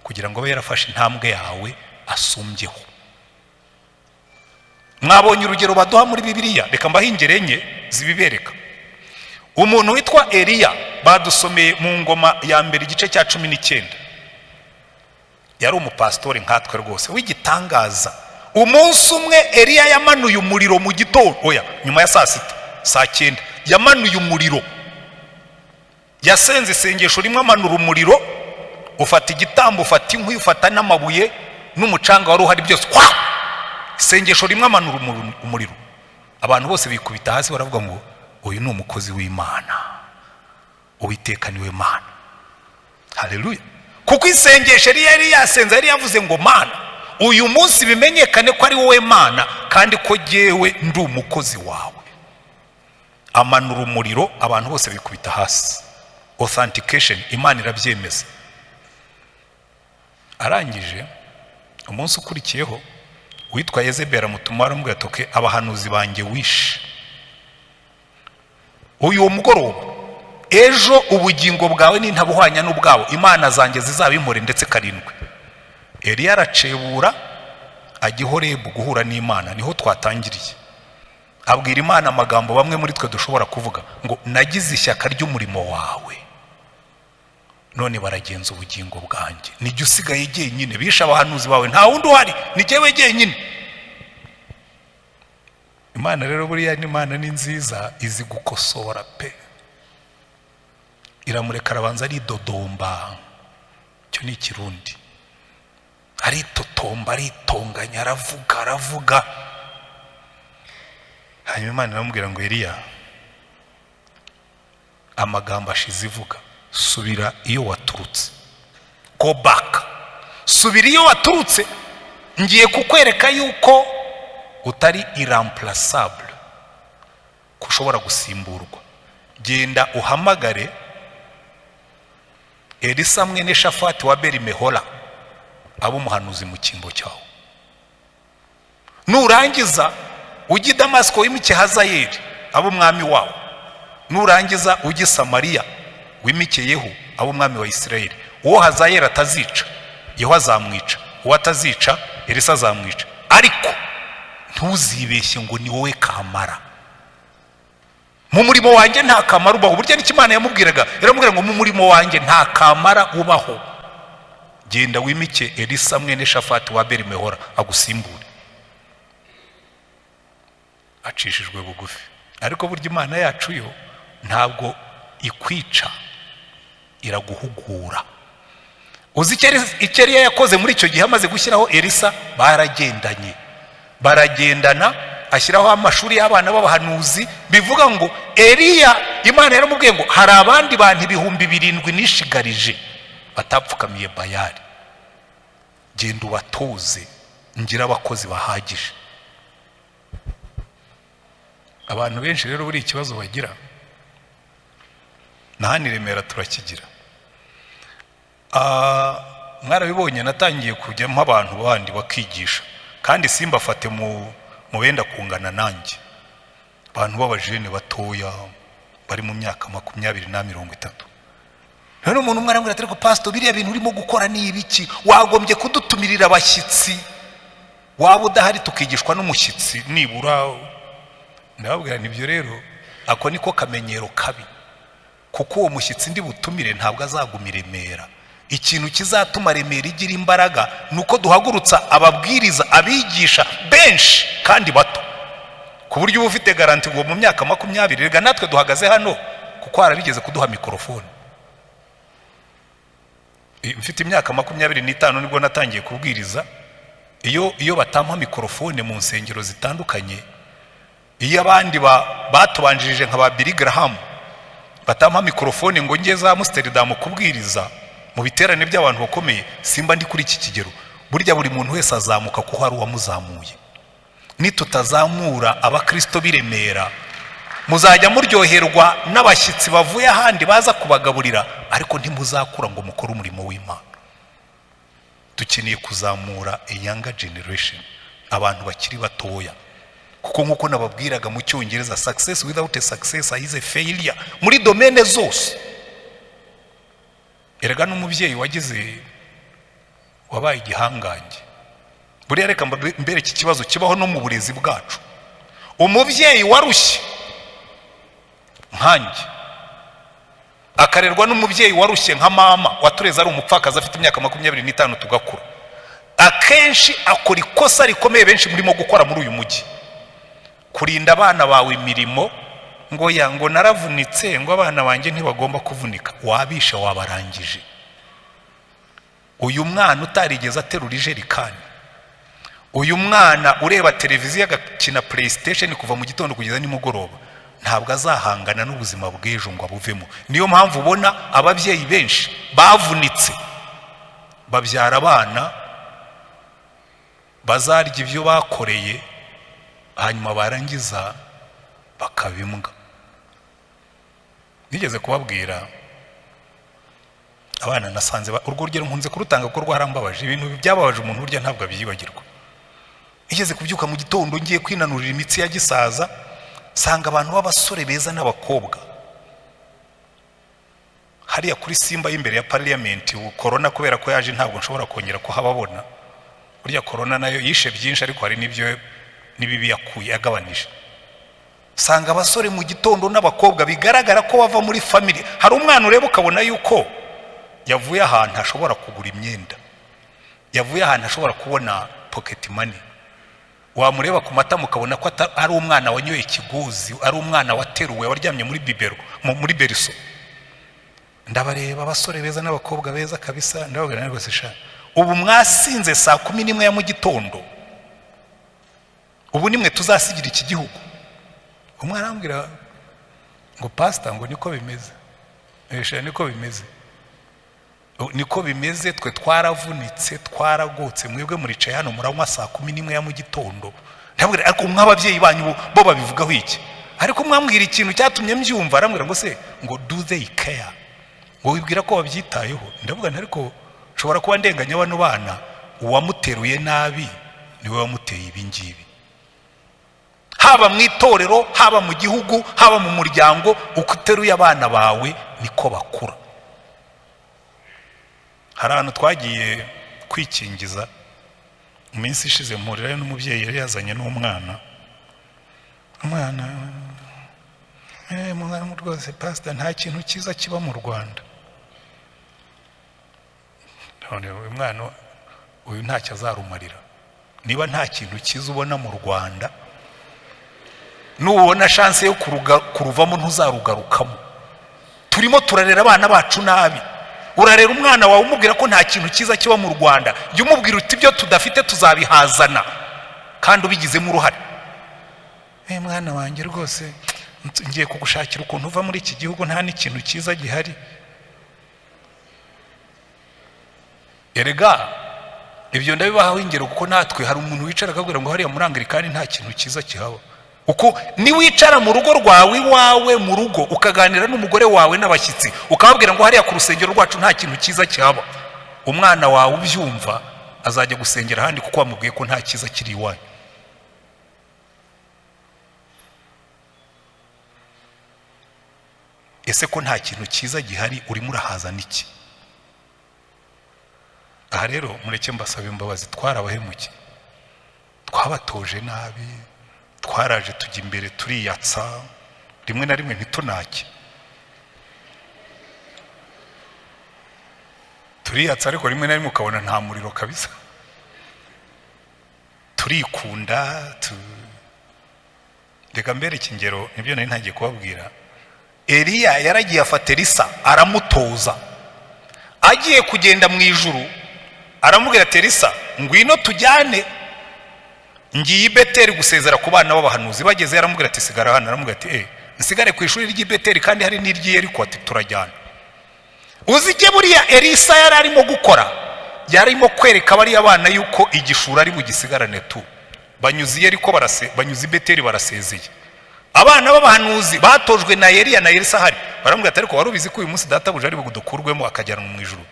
kugira ngo abe yarafashe intambwe yawe asumbyeho. Mwabonye urugero baduha muri Bibiliya, reka mbahingere enye zibibereka. Umuntu witwa Eliya badusomeye mu Ngoma ya mbere igice cya 19. Yari umupasitori nkatwe rwose w'igitangaza. Umunsi umwe Eliya yamanuye umuriro mu gitondo, nyuma ya saa 9 yamanuye umuriro. Yasenze isengesho rimwe amanura umuriro, ufata igitambo, ufata inkwi, ufata n'amabuye n'umucanga wari uhari byose. Isengesho rimwe amanura umuriro. Abantu bose bikubita hasi baravuga ngo uyu ni umukozi w'Imana, Uwiteka niwe Mana. Haleluya. Kuko isengesho yari yasenze, yari yavuze ngo Mana, uyu munsi bimenyekane ko ari wowe Mana, kandi ko jyewe ndi umukozi wawe. Amanura umuriro, abantu bose bikubita hasi. Authentication, Imana irabyemeza. Arangije umunsi ukurikiyeho witwa Yezebeli amutuma aramubwira ati abahanuzi banjye wishe. Uyu mugoroba ejo ubugingo bwawe nintabuhwanya n'ubwabo, Imana zanjye zizabimpore ndetse 7. Eliya aracebura ajya i Horebu guhura n'Imana, niho twatangiriye. Abwira Imana amagambo bamwe muri twe dushobora kuvuga ngo nagize ishyaka ry'umurimo wawe, none baragenza ubugingo bwanjye. Nijye usigaye jyenyine, bisha abahanuzi bawe nta wundi uhari, ni jyewe jyenyine. Imana rero buriya n'Imana ni nziza, izi gukosora pe. Iramureka arabanza aridodomba, cyo ni Kirundi, aritotomba, aritonganya, aravuga. Hanyuma Imana iramubwira ngo Eliya, amagambo ashize ivuga, subira iyo waturutse. Go back, subira iyo waturutse. Ngiye kukwereka yuko utari irreplaceable, kushobora gusimburwa. Genda uhamagare Elisa mwene Shafati wa Beri-Mehola, abo umuhanuzi mu cyimbo cyawo. Nurangiza ujye Damasiko wimike Hazayeli, abo umwami wawo. Nurangiza ujye Samariya wimike Yehu, abo umwami wa Isirayeli. Uwo Hazayeli atazica, Yehu azamwica. Uwo atazica, Elisa azamwica. Ariko ntuzibeshye ngo ni wowe Kamara. Mu murimo wanjye nta Kamara ubaho. Burya n'Imana yamubwiraga, yaramubwira ngo mu murimo wanjye nta Kamara ubaho. Genda wimike Elisa mwene Shafati wa Beri-Mehola agusimbure. Acishijwe bugufi. Ariko burya Imana yacu yo ntabwo ikwica, iraguhugura. Uzi icyo Eliya yakoze muri icyo gihe amaze gushyiraho Elisa? Baragendana, ashyiraho amashuri y'abana b'abahanuzi. Bivuga ngo Eliya, Imana yaramubwiye ngo hari abandi bantu 7,000 nishigarije batapfukamiye Bayali, genda ubatoze, ngira abakozi bahagije. Abantu benshi rero buri ikibazo bagira, na hano i Remera turakigira. Mwarabibonye natangiye kujyamo abantu bandi bakigisha, kandi simbafate mu benda kungana nanjye. Abantu b'abajene batoya bari mu myaka 20 na 30, none umuntu umwe arambwira ati ariko pastor biriya bintu urimo gukora ni ibiki? Wagombye kudutumirira abashyitsi, waba udahari tukigishwa n'umushyitsi nibura. Ndababwira nibyo rero, ako niko kamenyero kabi, kuko uwo mushyitsi ndi butumire ntabwo azaguma i Remera. Ikintu kizatuma Remera igira imbaraga nuko duhagurutsa ababwiriza, abigisha benshi kandi bato, ku buryo uba ufite garanti ngo mu myaka 20, rega natwe duhagaze hano kuko harabigeze kuduha mikrofone. Mfite imyaka 25 nibwo natangiye kubwiriza. Iyo batampa mikrofone mu nsengero zitandukanye, iyo abandi batubanjirije nka ba Billy Graham batampa mikrofone ngo nge za Amsterdam kubwiriza mu biterane by'abantu bakomeye, simba ndi kuri iki kigero. Burya buri muntu wese azamuka kuko hari uwamuzamuye. Nitutazamura abakristo biremera, muzajya muryoherwa n'abashyitsi bavuye ahandi baza kubagaburira, ariko ntimuzakura ngo mukore umurimo w'Imana. Dukeneye kuzamura a younger generation, abantu bakiri batoya, kuko nkuko nababwiraga mu Cyongereza, success without a successor is a failure muri domaine zose. Erega n'umubyeyi wabaye igihangange. Buriya reka mbere iki kibazo kibaho no mu burezi bwacu. Umubyeyi warushye nkanjye akarerwa n'umubyeyi warushye nka mama watureze ari umupfakazi afite imyaka 25 tugakura, akenshi akora ikosa rikomeye benshi murimo gukora muri uyu mujyi. Kurinda abana bawe imirimo ngo naravunitse, ngo abana banjye ntibagomba kuvunika. Wabisha wabarangije. Uyu mwana utarigeze aterura ijerikani, uyu mwana ureba televiziyo agakina PlayStation kuva mu gitondo kugeza nimugoroba, ntabwo azahangana n'ubuzima bw'ejo ngo abuvemo. Niyo mpamvu ubona ababyeyi benshi bavunitse babyara abana bazarya ibyo bakoreye, hanyuma barangiza bakabimbwa. Nigeze kubabwira abana nasanze urwo rugero nkunze kurutanga kuko rwarambabaje. Ibintu byababaje umuntu burya ntabwo abyibagirwa. Nigeze kubyuka mu gitondo ngiye kwinanurira imitsi ya gisaza, sanga abantu b'abasore beza n'abakobwa hariya kuri Simba y'imbere ya Parliament. Corona kubera ko yaje ntabwo nshobora kongera kuhababona. Burya corona nayo yishe byinshi, ariko hari n'ibyo nibibi yakuye yagabanije. Sanga abasore mu gitondo n'abakobwa bigaragara ko bava muri family. Hari umwana ureba ukabona yuko yavuye ahantu ashobora kugura imyenda, yavuye ahantu ashobora kubona pocket money. Wamureba ku matama ukabona ko ari umwana wanyoye ikiguzi, ari umwana wateruwe waryamye muri bibero muri beriso. Ndabareba abasore beza n'abakobwa beza kabisa, ndababwira rwose sha, ubu mwasinze saa 11 ya mu gitondo, ubu nimwe tuzasigira iki gihugu. Umwana arambwira ngo pastor, ngo niko bimeze. Niko bimeze, niko bimeze. Twe twaravunitse, twaragotse, mwebwe muricaye hano muranywa saa 11 ya mu gitondo. Ndabwira ariko mw'ababyeyi banyu bo babivugaho iki? Ariko mwambwira ikintu cyatumye mbyumva. Arambwira ngo se, ngo do they care, ngo wibwira ko babyitayeho. Ndavuga ariko nshobora kuba ndenganya bano bana, uwamuteruye nabi niwe wamuteye ibi ngibi. Haba mu itorero, haba mu gihugu, haba mu muryango, uko uteruye abana bawe niko bakura. Hari ahantu twagiye kwikingiza mu minsi ishize, mpurirayo n'umubyeyi yari yazanye n'umwana. Umwana rwose pastor, nta kintu cyiza kiba mu Rwanda. None uyu mwana uyu ntacyo azarumarira. Niba nta kintu cyiza ubona mu Rwanda, nubona chance yo kuruvamo ntuzarugarukamo. Turimo turarera abana bacu nabi. Urarera umwana wawe umubwira ko nta kintu cyiza kiba mu Rwanda, jya umubwira uti ibyo tudafite tuzabihazana, kandi ubigizemo uruhare. Mwana wanjye rwose ngiye kugushakira ukuntu uva muri iki gihugu, nta n'ikintu cyiza gihari. Erega ibyo ndabibahaho ingero, kuko natwe hari umuntu wicara akabwira ngo hariya muri Anglikani nta kintu cyiza kihaba. Uko ni wicara mu rugo rwawe iwawe mu rugo ukaganira n'umugore wawe n'abashyitsi, ukababwira ngo hariya ku rusengero rwacu nta kintu cyiza kihaba, umwana wawe ubyumva azajya gusengera ahandi kuko wamubwiye ko nta cyiza kiri iwanyu. ese ko nta kintu cyiza gihari urimo urahazana iki? Aha rero mureke mbasaba imbabazi, twarabahemukiye, twabatoje nabi, twaraje tujya imbere turiyatsa, rimwe na rimwe ntitunake, turiyatsa ariko rimwe na rimwe ukabona nta muriro kabisa, turikunda. Reka mbereke ingero, nibyo nari ntagiye kubabwira. Eliya yaragiye afata Elisa aramutoza, agiye kugenda mu ijuru aramubwira ati Elisa ngwino tujyane, ngiye i Beteli gusezera ku bana b'abahanuzi. Bageze aramubwira ati sigara hano, aramubwira ati nsigare ku ishuri ry'i Beteli kandi hari n'iryi Yeriko, ati turajyana. Uzike buriya Elisa yari arimo gukora, yarimo kwereka bariya bana yuko igishura ari bugisigarane tu. Banyuze i Yeriko banyuze i Beteli barasezeye. Abana b'abahanuzi batojwe na Eliya na Elisa hari, baramubwira ati ariko wari ubizi ko uyu munsi databuja ari budukurwemo akajyanwa mu ijuru?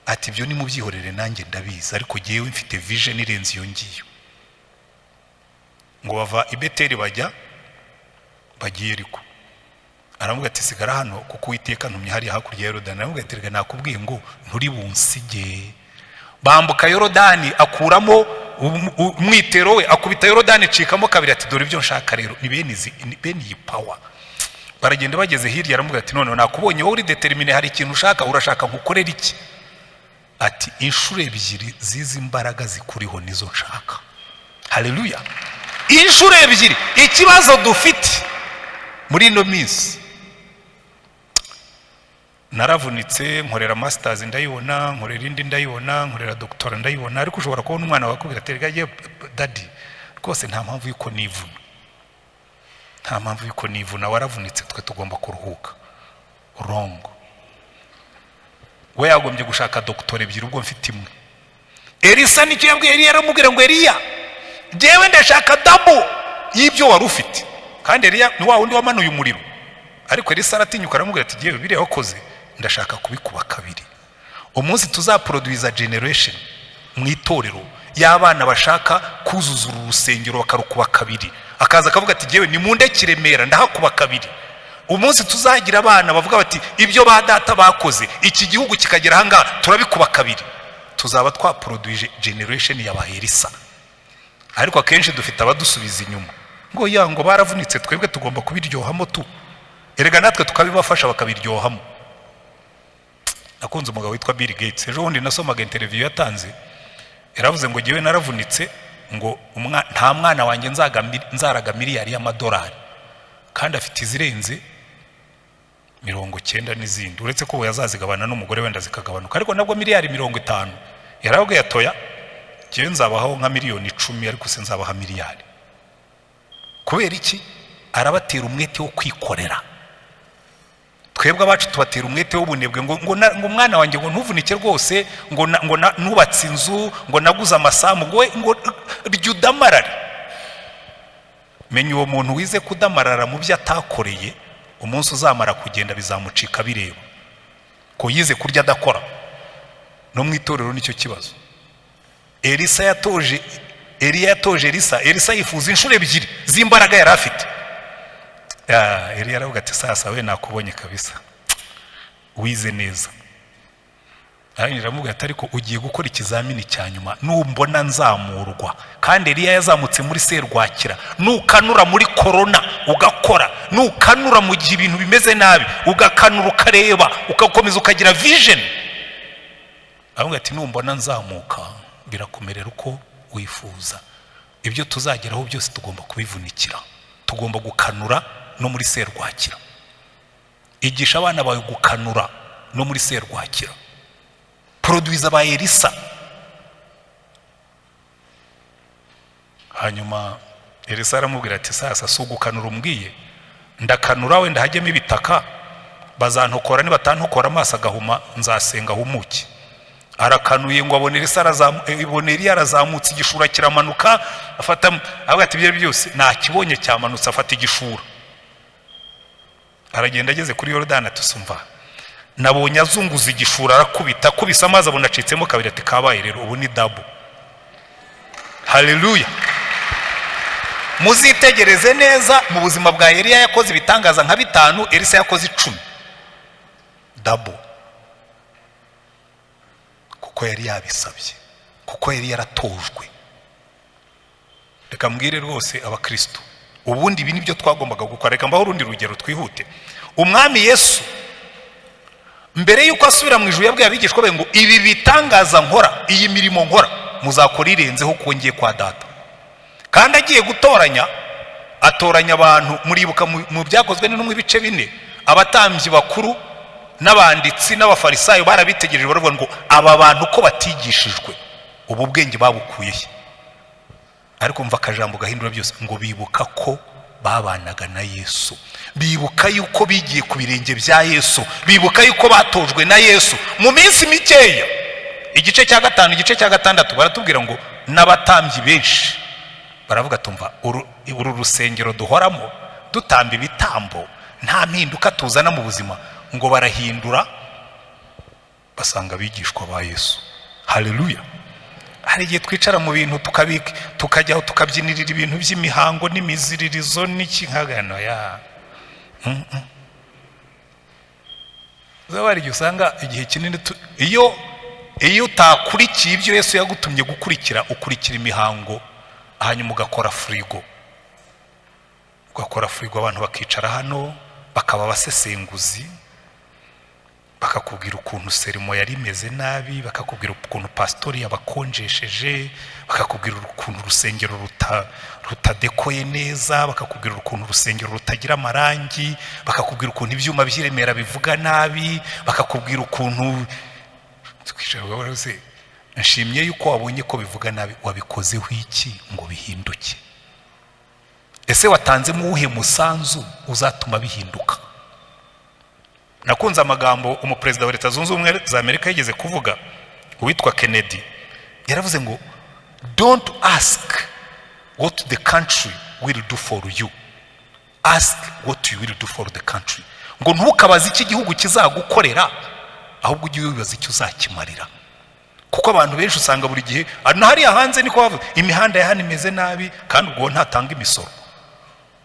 Ati ibyo ni mubyihorere nanjye ndabizi, ariko jyewe mfite vision irenze iyo ngiyo. Ngo bava i Beteli bagiye Yeriko. Aramubwira ati sigara hano kuko Uwiteka ntumye hariya hakurya ya Yorodani. Aramubwira ati nakubwiye ngo nturi bunsige. Bambuka Yorodani, akuramo umwitero we, akubita Yorodani icikamo kabiri. Ati dore ibyo nshaka rero ni bene iyi power. Baragenda bageze hirya, aramubwira ati none nakubonye wowe uri determine, hari ikintu ushaka, urashaka ngukorera iki? Ati inshuro ebyiri zizi imbaraga zikuriho nizo nshaka. Haleluya! Inshuro ebyiri. Ikibazo dufite muri ino minsi, naravunitse, nkorera masters ndayibona, nkorera indi ndayibona, nkorera doctora ndayibona, ariko ushobora kubona umwana wakubwira ati gaje daddy rwose nta mpamvu yuko nivuna, nta mpamvu yuko nivuna, waravunitse, twe tugomba kuruhuka. Wrong. We yagombye gushaka doctora ebyiri ubwo mfite imwe. Elisa nicyo yabwiye Eliya, aramubwira ngo Eliya jewe ndashaka double y'ibyo wari ufite. Kandi Eliya ni wa wundi wamanuye umuriro, ariko Elisa aratinyuka aramubwira ati jewe biriya wakoze ndashaka kubikuba kabiri. Umunsi tuzaproduce generation mu itorero y'abana bashaka kuzuza urusengero bakarukuba kabiri, akaza akavuga ati jewe ni munde Kiremera ndahakuba kabiri. Umunsi tuzagira abana bavuga bati ibyo ba data bakoze iki gihugu kikagera hanga turabikuba kabiri, tuzaba twaproduce generation y'abaherisa. Ariko akenshi dufite abadusubiza inyuma ngo yango baravunitse, twebwe tugomba kubiryohamo tu. Erega natwe tukabibafasha bakabiryohamo. Nakunze umugabo witwa Bill Gates, ejo bundi nasomaga interview yatanze, yaravuze ngo jewe naravunitse, ngo nta mwana wanjye nzaraga miliyari y'amadolari, kandi afite izirenze 90 n'izindi, uretse ko yazazigabana n'umugore wenda zikagabanuka, ariko nabwo miliyari 50. Yaravuga yatoya jewe nzabaho nka miliyoni 10, ariko se nzabaha miliyari. Kubera iki? Arabatera umwete wo kwikorera. Twebwe abacu tubatera umwete w'ubunebwe ngo umwana wanjye ngo ntuvunike rwose, ngo nubatse inzu, ngo naguze amasamu, ngo ryudamarare. Menya uwo muntu wize kudamarara mu byo atakoreye, umunsi uzamara kugenda bizamucika bireba ko yize kurya adakora. No mu itorero nicyo kibazo. Elisa yatoje Eliya yatoje Elisa yifuza inshuro ebyiri z'imbaraga yari afite. Eliya aravuga ati sasa we nakubonye kabisa, wize neza. Aramubwira ati ariko ugiye gukora ikizamini cya nyuma, numbona nzamurwa. Kandi Eliya yazamutse muri serwakira, nukanura muri corona ugakora, nukanura mu gihe ibintu bimeze nabi ugakanura ukareba, ugakomeza ukagira vision. Aramubwira ati numbona nzamuka birakomerera uko wifuza. Ibyo tuzageraho byose tugomba kubivunikira, tugomba gukanura no muri serwakira. Igisha abana bawe gukanura no muri serwakira. Produce aba Elisa. Hanyuma Elisa aramubwira ati sasa sugukanura umbwiye, ndakanura wenda hajyemo ibitaka, bazantokora nibatantokora amaso agahuma nzasenga humuki. Arakanuye ngo abone Eliya arazamutse, igishura kiramanuka, afata avuga ati ibyo byose nakibonye cyamanutse, afata igishura aragenda ageze kuri Yorodani atusumva nabonye azunguza igishura, arakubita kubisa amazi abona acitsemo kabiri. Ati kabaye rero ubu ni double. Haleluya! Muzitegereze neza mu buzima bwa Eliya, yakoze ibitangaza nka 5, Elisa yakoze 10. dabo, kuko yari yabisabye, kuko yari yaratojwe. Reka mbwire rwose abakristo, ubundi ibi nibyo twagombaga gukora. Reka mbaho urundi rugero twihute. Umwami Yesu mbere yuko asubira mu ijuru yabwiye abigishwa be ngo ibi bitangaza nkora, iyi mirimo nkora muzakora irenzeho kuko ngiye kwa Data. Kandi agiye gutoranya, atoranya abantu. Muribuka mu byakozwe n'intumwa ibice 4, abatambyi bakuru n'abanditsi n'abafarisayo barabitegereje baravuga ngo aba bantu ko batigishijwe ubu bwenge babukuye he? Ariko mva akajambo gahindura byose, ngo bibuka ko babanaga na Yesu, bibuka yuko bigiye ku birenge bya Yesu, bibuka yuko batojwe na Yesu mu minsi mikeya. Igice cya 5, igice cya 6 baratubwira ngo n'abatambyi benshi baravuga tumva uru rusengero duhoramo dutamba ibitambo nta mpinduka tuzana mu buzima, ngo barahindura basanga abigishwa ba Yesu. Haleluya. Hari igihe twicara mu bintu tukajyaho tukabyinirira ibintu by'imihango n'imiziririzo n'ikinkagano ya zabari usanga igihe kinini iyo utakurikiye ibyo Yesu yagutumye gukurikira, ukurikira imihango hanyuma ugakora frigo, abantu bakicara hano bakaba basesenguzi, bakakubwira ukuntu serimo yari imeze nabi, bakakubwira ukuntu pastori yabakonjesheje, bakakubwira ukuntu urusengero rutadekoye neza, bakakubwira ukuntu urusengero rutagira amarangi, bakakubwira ukuntu ibyuma by'iremera bivuga nabi, bakakubwira ukuntu twishobora nshimye yuko wabonye ko bivuga nabi, wabikozeho iki ngo bihinduke? Ese watanzemo uwuhe musanzu uzatuma bihinduka? Nakunze amagambo umuperezida wa Leta Zunze Ubumwe za Amerika yigeze kuvuga, uwitwa Kennedy. Yaravuze ngo don't ask what the country will do for you, ask what you will do for the country. Ngo ntukabaze iki gihugu kizagukorera, ahubwo ujye wibaza icyo uzakimarira. Kuko abantu benshi usanga buri gihe hariya hanze niko bavuga imihanda ya hano imeze nabi, kandi ubwo ntatanga imisoro.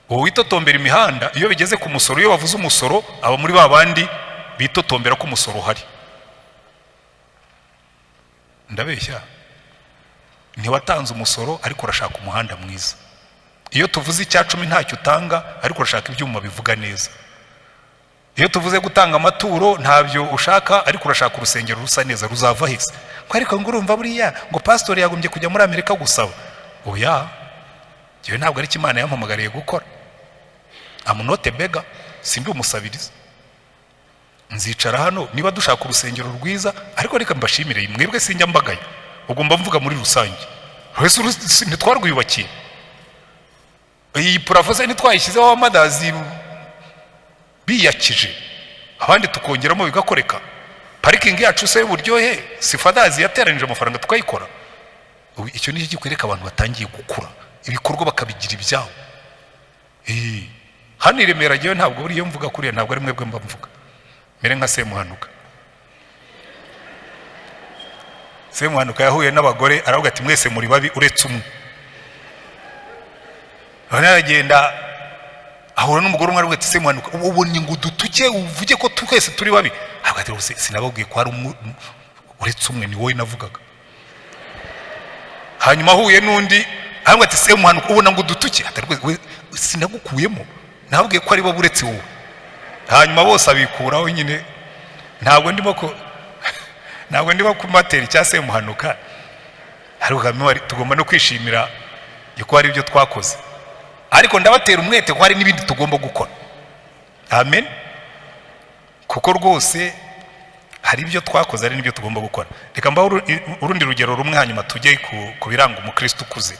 Uwo witotombera imihanda, iyo bigeze ku musoro, iyo bavuze umusoro, aba muri babandi bitotombera ko umusoro hari. Ndabeshya? Ntiwatanze umusoro ariko urashaka umuhanda mwiza. Iyo tuvuze icya 10 ntacyo utanga ariko urashaka ibyuma bivuga neza. Iyo tuvuze gutanga amaturo ntabyo ushaka ariko urashaka urusengero rusa neza, ruzava hese. Ariko ngo urumva buriya ngo pastor yagombye kujya muri Amerika gusaba. Oya, jewe ntabwo ari Imana yampamagariye gukora. I'm not a beggar, sindi umusabiriza. Nzicara hano niba dushaka urusengero rwiza, ariko reka mbashimire mwebwe sinjya mbagaye. Ubwo mba mvuga muri rusange. Wese ntitwarwiyubakiye. Iyi professor ntitwayishyizeho amadazi biyakije, abandi tukongeramo bigakoreka. Parking yacu se y'uburyohe, sifadazi yateranije amafaranga tukayikora. Icyo ni cyo kwereka abantu batangiye gukura, ibikorwa bakabigira ibyabo. Hano iremera giye ntabwo buri yo mvuga kuriya, ntabwo ari mwebwe mba mvuga. Mere nka Semuhanuka. Semuhanuka yahuye n'abagore aravuga ati mwese muri babi uretse umwe. Aragenda ahura n'umugore umwe aravuga ati Semuhanuka, ubonye ngo dutuke uvuge ko twese turi babi. Aravuga ati sinababwiye ko ari uretse umwe, ni wowe navugaga. Hanyuma ahuye n'undi aravuga ati Semuhanuka, ubona ngo dutuke, atarwe sinagukuyemo, nababwiye ko ari bo buretse wowe. Hanyuma bose abikuraho nyine. Ntabwo ndimo ku materi cya Semuhanuka. Ariko tugomba no kwishimira yuko hari ibyo twakoze, ariko ndabatera umwete ko hari n'ibindi tugomba gukora. Amen. Kuko rwose hari ibyo twakoze, hari n'ibyo tugomba gukora. Reka mbaho urundi rugero rumwe hanyuma tujye ku biranga umukristo ukuze.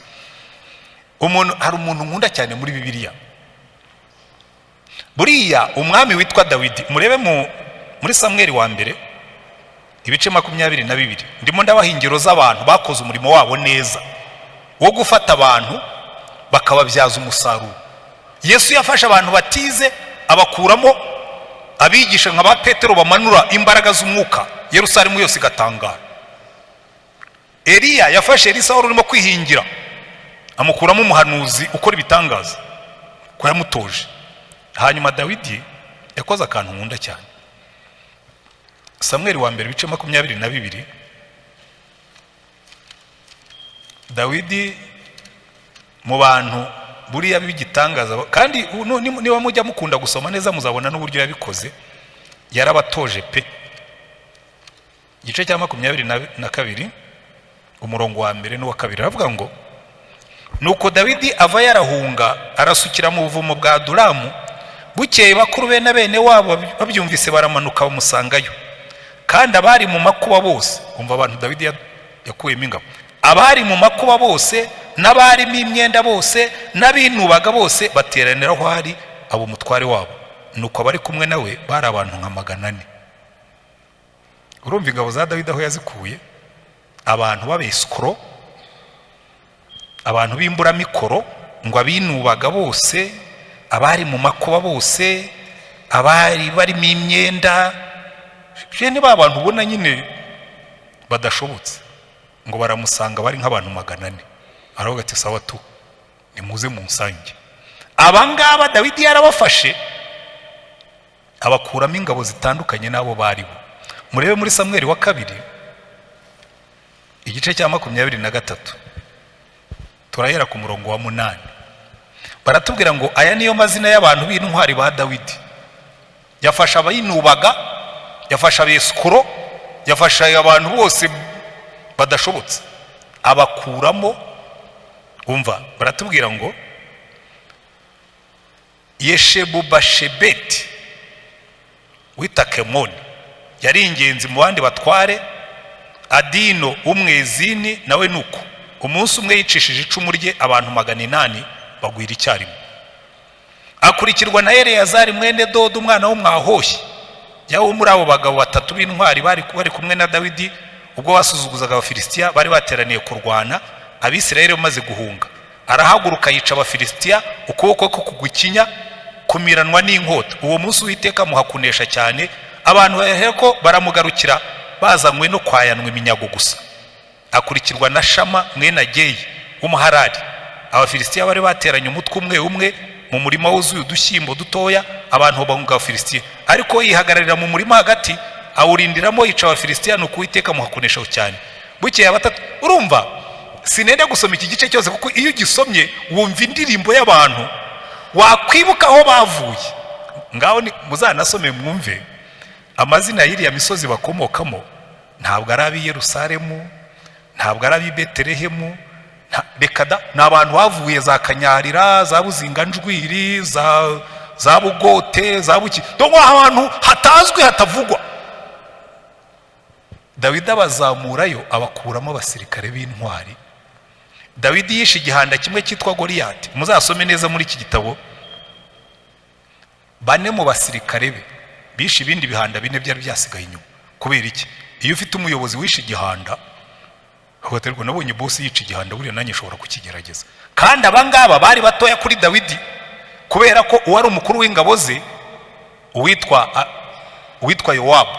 Hari umuntu nkunda cyane muri Bibiliya. Buriya umwami witwa Dawidi, murebe muri Samuel wa mbere ibice 22. Ndimo ndabaha ingero z'abantu bakoze umurimo wabo neza wo gufata abantu bakababyaza umusaruro. Yesu yafashe abantu batize abakuramo abigisha nka ba Petero bamanura imbaraga z'umwuka, Yerusalemu yose igatangara. Eliya yafashe Elisa wari urimo kwihingira amukuramo umuhanuzi ukora ibitangaza ko yamutoje. Hanyuma Dawidi yakoze akantu nkunda cyane. Samweli wa mbere ibice 22. Dawidi mu bantu buriya bigitangaza, kandi niba mujya mukunda gusoma neza muzabona n'uburyo yabikoze. Yarabatoje pe. Igice cya 22 umurongo wa mbere n'uwa kabiri aravuga ngo, nuko Dawidi ava yarahunga arasukira mu buvumo bwa Adulamu. Bukeye bakuru be na bene wabo babyumvise baramanuka bamusangayo, kandi abari mu makuba bose, umva abantu Dawidi yakuyemo ingabo, abari mu makuba bose n'abarimo imyenda bose n'abinubaga bose bateranira aho hari abo umutware wabo. Nuko abari kumwe nawe bari abantu nka 400. Urumva ingabo za Dawidi aho yazikuye? Abantu b'abesikoro, abantu b'imburamikoro, ngo abinubaga bose, abari mu makuba bose, abari barimo imyenda. Jene ba bantu ubona nyine badashobotse, ngo baramusanga bari nk'abantu 400. Aravuga ati sawa tu, nimuze mu nsange. Abangaba Dawidi yarabafashe abakuramo ingabo zitandukanye n'abo baribo. Murebe muri Samweli wa kabiri igice cya 23, turahera ku murongo wa 8. Baratubwira ngo aya niyo mazina y'abantu b'intwari ba Dawidi. Yafasha abayinubaga, yafasha abesikoro, yafasha abantu bose badashobotse, abakuramo. Umva baratubwira ngo Yeshebubashebeti w'itakemoni yari ingenzi mu bandi batware. Adino umwezini nawe nuko umunsi umwe yicishije icumu rye abantu 800 bagwira icyarimwe. Akurikirwa na Eleyazari mwene Dodo umwana w'umwahoshyi, yawo muri abo bagabo 3 b'intwari bari kumwe na Dawidi ubwo basuzuguzaga abafilisitiya bari bateraniye kurwana. Abisirayeli bamaze guhunga, arahaguruka yica abafilisitiya ukuboko ko kugukinya kumiranwa n'inkota. Uwo munsi Uwiteka muhakunesha cyane, abantu baheko baramugarukira bazanywe no kwayanwa iminyago gusa. Akurikirwa na Shama mwene Ageyi w'umuharari. Abafilisitiya bari bateranye umutwe umwe mu murima wuzuye udushyimbo dutoya, abantu bahunga abafilisitiya, ariko yihagararira mu murima hagati awurindiramo yica abafilisitiya. Nuko Uwiteka muhakunesha cyane. Bukeye abatatu. Urumva sinenda gusoma iki gice cyose, kuko iyo ugisomye wumva indirimbo y'abantu, wakwibuka aho bavuye. Ngaho muzanasome mwumve amazina y'iriya misozi bakomokamo. Ntabwo ari ab'i Yerusalemu, ntabwo ari ab'i Betelehemu, reka da, ni abantu bavuye za Kanyarira, za Buzinganjwiri, za Bugote, za Buki, dongo ahantu hatazwi hatavugwa. Dawidi abazamurayo abakuramo abasirikare b'intwari. Dawidi yishe igihanda kimwe cyitwa Goliyati. Muzasome neza muri iki gitabo. 4 mu basirikare be bishe ibindi bihanda 4 byari byasigaye inyuma. Kubera iki? Iyo ufite umuyobozi wishe igihanda, hoterwa nabonye boss yica igihanda, buriya nanjye nshobora kukigerageza. Kandi abangaba bari batoya kuri Dawidi, kubera ko uwari umukuru w'ingabo ze uwitwa Yowabu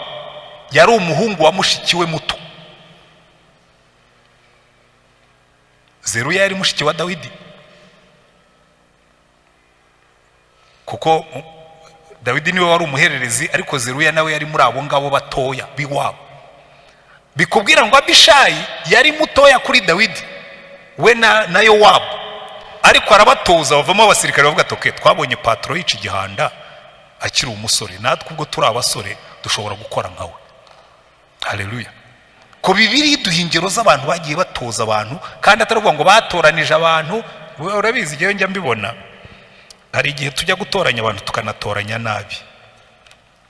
yari umuhungu wa mushiki we muto. Zeruya yari mushiki wa Dawidi, kuko Dawidi niwe wari umuhererezi, ariko Zeruya nawe yari muri abo ngabo batoya biwabo. Bikubwira ngo Abishayi yari mutoya kuri Dawidi we na Yowabu, ariko arabatoza bavamo abasirikare bavuga ati twabonye patro yica igihanda akiri umusore, natwe ubwo turi abasore dushobora gukora nkawe. Haleluya. Ko Bibiri duha ingero z'abantu bagiye batoza abantu, kandi ataravuga ngo batoranije abantu. Urabizi igihe njya mbibona, hari igihe tujya gutoranya abantu tukanatoranya nabi,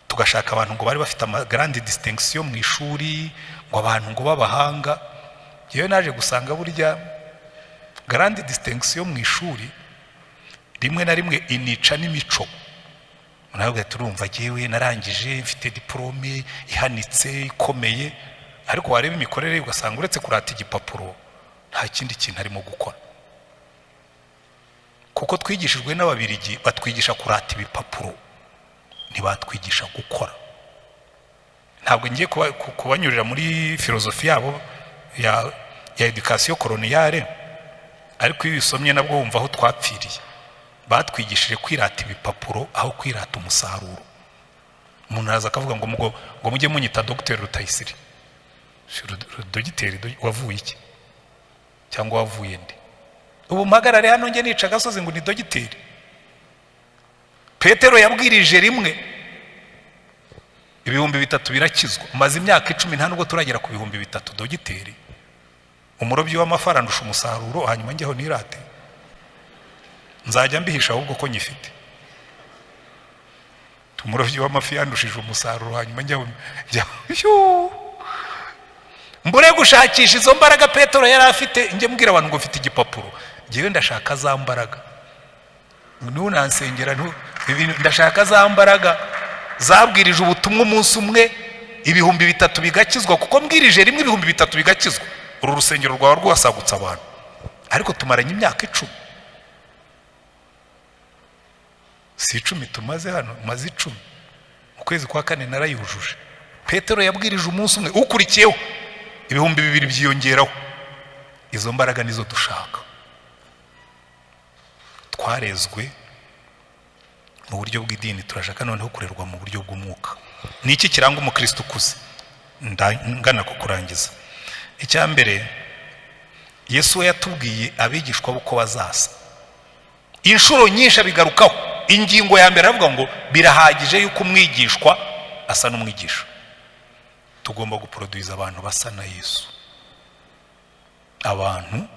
tugashaka abantu ngo bari bafite grande distinction mu ishuri, ngo abantu ngo babahanga. Yewe naje gusanga burya grande distinction mu ishuri rimwe na rimwe inica n'imico. Nawe turumva jewe narangije mfite diplome ihanitse ikomeye, ariko wareba imikorere ugasanga uretse kurata igipapuro nta kindi kintu arimo gukora. Kuko twigishijwe n'Ababirigi batwigisha kurata ibipapuro, ntibatwigisha gukora. Ntabwo ngiye kubanyurira muri filozofi yabo ya education coloniale, ariko iyo usomye nabwo wumva aho twapfiriye. Batwigishije kwirata ibipapuro aho kwirata umusaruro. umuntu araza akavuga ngo mujye munyita Dr. Rutayisir. Dogiteri wavuye iki cyangwa wavuye ndi? Ubu mpagarare hano nge nica agasozi ngo ni dogiteri. Petero yabwirije rimwe 3,000 birakizwa. Maze imyaka 10 nta nubwo turagera ku 3,000 dogiteri. Umurobyi w'amafaranga ndusha umusaruro, hanyuma njyeho nirate. Nzajya mbihisha ahubwo ko nyifite. Umurobyi w'amafi yandushije umusaruro, hanyuma njyeho mbure gushakisha izo mbaraga Petero yari afite. Njye mbwira abantu ngo mfite igipapuro, njyewe ndashaka za mbaraga. Nunansengera ndashaka za mbaraga zabwirije ubutumwa umunsi umwe 3,000 bigakizwa, kuko mbwirije rimwe 3,000 bigakizwa. Uru rusengero rwawe rwasagutse abantu, ariko tumaranye imyaka 10. Si 10 tumaze hano, maze 10. Mu kwezi kwa 4 narayujuje. Petero yabwirije umunsi umwe, ukurikiyeho 2,000 byiyongeraho. Izo mbaraga nizo dushaka. Twarezwe mu buryo bw'idini, turashaka noneho kurerwa mu buryo bw'umwuka. Ni iki kiranga umukristo ukuze? Ngana ku kurangiza. Icya mbere, Yesu yatubwiye abigishwa uko bazasa. Inshuro nyinshi abigarukaho. Ingingo ya mbere avuga ngo birahagije yuko umwigishwa asa n'umwigisha. Tugomba guproduce abantu basa na Yesu. Abantu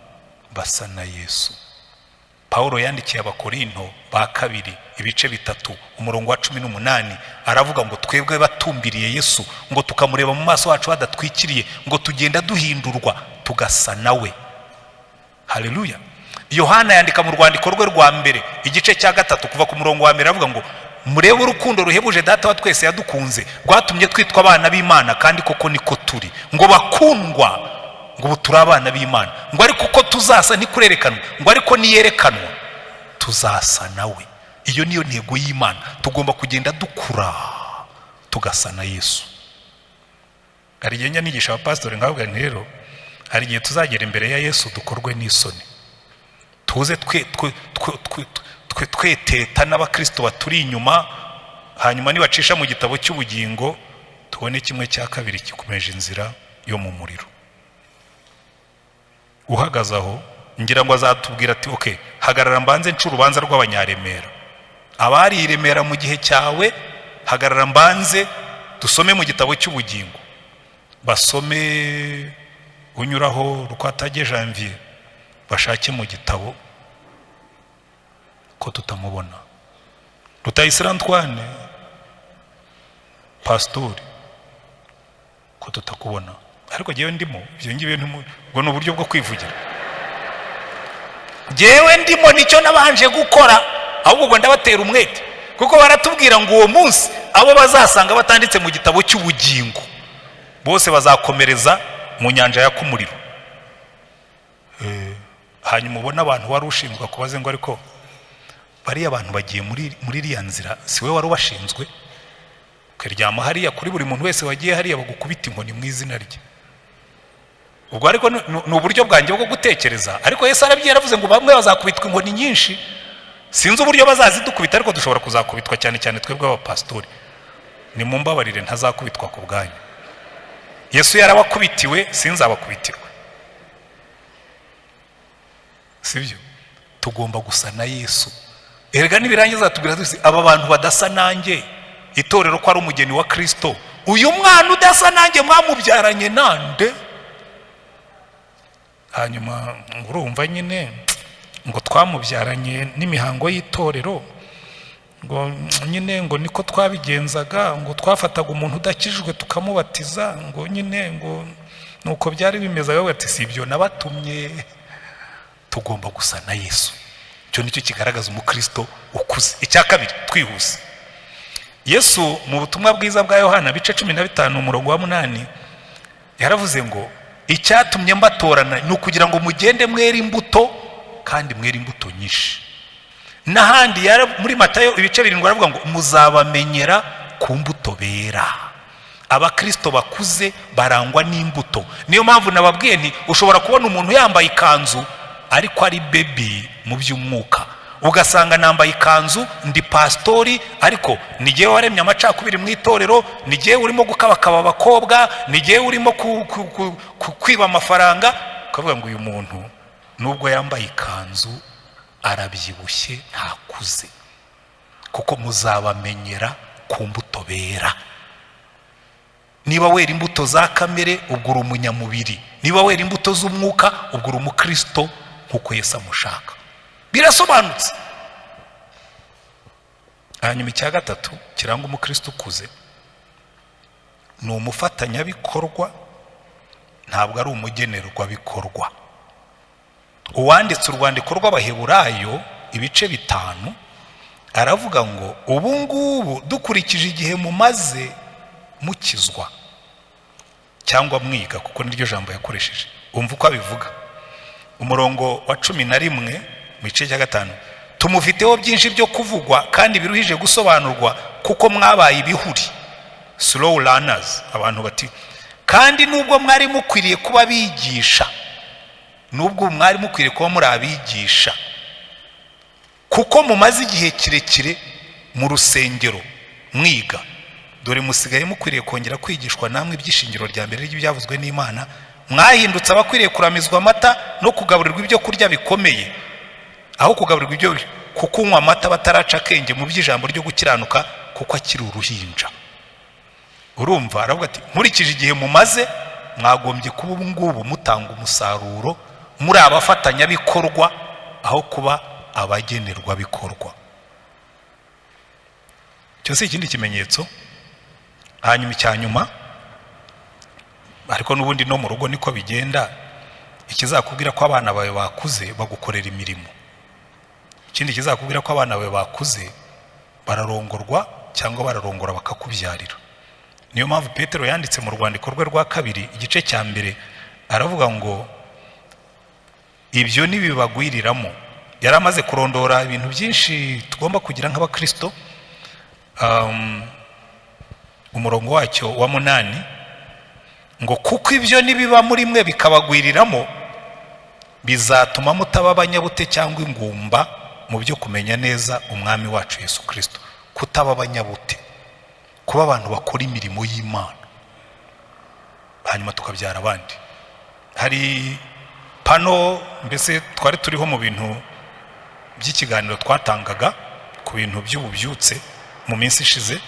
basa na Yesu. Paulo yandikiye Abakorinto ba 2 ibice 3 umurongo wa 18 aravuga ngo twebwe batumbiriye Yesu, ngo tukamureba mu maso wacu hadatwikiriye, ngo tugenda duhindurwa tugasa nawe. Haleluya. Yohana yandika mu rwandiko rwe rwa mbere igice cya 3 kuva ku murongo wa mbere avuga ngo murebe urukundo ruhebuje data wa twese yadukunze, rwatumye twitwa abana b'Imana, kandi koko niko turi. Ngo bakundwa, ngo turi abana b'Imana. Ngo ariko uko tuzasa ntikurerekanwa, ngo ariko niyerekanwa tuzasa nawe. Iyo niyo ntego y'Imana. Tugomba kugenda dukura tugasa na Yesu. Hari igihe nigisha abapastori nkavuga nti rero hari igihe tuzagera imbere ya Yesu dukorwe n'isoni, tuze tweteta n'abakristo baturi inyuma, hanyuma nibacisha mu gitabo cy'ubugingo tubone 1/2 kikumeje inzira yo mu muriro. Uhagaze aho ngira ngo azatubwira ati okay, hagarara mbanze ncu urubanza rw'abanyaremera. Abari iremera mu gihe cyawe, hagarara mbanze dusome mu gitabo cy'ubugingo. Basome unyuraho Rukwatage Janvier, bashake mu gitabo ko tutamubona. Rutayisir Antoine pastori ko tutakubona, ariko jewe ndimo. Ibyo ngiye ngo n'uburyo bwo kwivugira. Jewe ndimo nicyo nabanje gukora, ahubwo ndabatera umwete, kuko baratubwira ngo uwo munsi abo bazasanga batanditse mu gitabo cy'ubugingo bose bazakomereza mu nyanja ya kumuriro. Hanyuma ubona abantu wari ushinzwe kubaze ngo ariko bari abantu bagiye muri iriya nzira, siwe wari ubashinzwe? Ukaryama hariya kuri buri muntu wese wagiye hariya bagukubita inkoni mu izina rye. Ubwo ariko ni uburyo bwanjye bwo gutekereza, ariko Yesu arabyiye yaravuze ngo bamwe bazakubitwa inkoni nyinshi. Sinzi uburyo bazazidukubita, ariko dushobora kuzakubitwa cyane cyane twebwe abapastori. Ni mumbabarire ntazakubitwa ku bwanyu. Yesu yarabakubitiwe, sinzabakubitirwa. Sibyo? Tugomba gusa na Yesu. Erega nibirangiza tubwira tuzi aba bantu badasa nanjye, itorero ko ari umugeni wa Kristo. Uyu mwana udasa nanjye mwamubyaranye nande? Hanyuma urumva nyine ngo twamubyaranye n'imihango y'itorero, ngo nyine ngo niko twabigenzaga, ngo twafataga umuntu udakijijwe tukamubatiza, ngo nyine ngo nuko byari bimeze. Aho ati sibyo nabatumye. Tugomba gusa na Yesu. Cyo nicyo kigaragaza umukristo ukuze. Icya kabiri twihuse, Yesu mu butumwa bwiza bwa Yohana bice 15 umurongo wa 8 yaravuze ngo icyatumye mbatorana ni ukugira ngo mugende mwera imbuto, kandi mwera imbuto nyinshi. N'ahandi muri Matayo ibice 7 aravuga ngo muzabamenyera ku mbuto bera. Abakristo bakuze barangwa n'imbuto. Niyo mpamvu nababwiye nti ushobora kubona umuntu yambaye ikanzu ariko ari baby mu by'umwuka. ugasanga nambaye ikanzu ndi pastori, ariko nigiye waremye amacakubiri mu itorero, nigiye urimo gukabakaba abakobwa, nigiye urimo kwiba amafaranga. Ukavuga ngo uyu muntu nubwo yambaye ikanzu arabyibushye ntakuze, kuko muzabamenyera ku mbuto bera. Niba wera imbuto za kamere, ubwo uri umunyamubiri. Niba wera imbuto z'umwuka, ubwo uri umukristo nk'uko Yesu amushaka. Birasobanutse. Hanyuma icya gatatu kiranga umukristo ukuze ni umufatanyabikorwa, ntabwo ari umugenerwabikorwa. Uwanditse urwandiko rw'Abaheburayo ibice 5 aravuga ngo ubu ngubu dukurikije igihe mumaze mukizwa cyangwa mwiga, kuko niryo jambo yakoresheje. Umva uko abivuga, umurongo wa 11 mu gice cya 5: tumufiteho byinshi byo kuvugwa kandi biruhije gusobanurwa, kuko mwabaye ibihuri, slow learners. Abantu bati kandi nubwo mwari mukwiriye kuba bigisha, nubwo mwari mukwiriye kuba muri abigisha, kuko mumaze igihe kirekire mu rusengero mwiga, dore musigaye mukwiriye kongera kwigishwa namwe iby'ishingiro rya mbere ry'ibyavuzwe n'Imana. Mwahindutse abakwiriye kuramizwa amata no kugaburirwa ibyo kurya bikomeye, aho kugaburirwa ibyo kukunywa amata bataraca akenge mu by'ijambo ryo gukiranuka, kuko akiri uruhinja. Urumva aravuga ati nkurikije igihe mumaze, mwagombye kuba ubu ngubu mutanga umusaruro, muri abafatanyabikorwa aho kuba abagenerwabikorwa. Cyo si ikindi kimenyetso. Hanyuma icyanyuma, ariko n'ubundi no mu rugo niko bigenda, ikizakubwira ko abana bawe bakuze bagukorera imirimo. Ikindi kizakubwira ko abana bawe bakuze bararongorwa cyangwa bararongora bakakubyarira. Niyo mpamvu Petero yanditse mu rwandiko rwe rwa 2 igice cya 1 aravuga ngo ibyo nibibagwiriramo. Yari amaze kurondora ibintu byinshi tugomba kugira nk'abakristo. Umurongo wacyo wa 8 ngo kuko ibyo nibiba muri mwe bikabagwiriramo, bizatuma mutaba abanyabute cyangwa ingumba mu byo kumenya neza umwami wacu Yesu Kristo. Kutaba abanyabute, kuba abantu bakora imirimo y'Imana, hanyuma tukabyara abandi. Hari pano mbese twari turiho mu bintu by'ikiganiro twatangaga ku bintu by'ububyutse mu minsi ishize.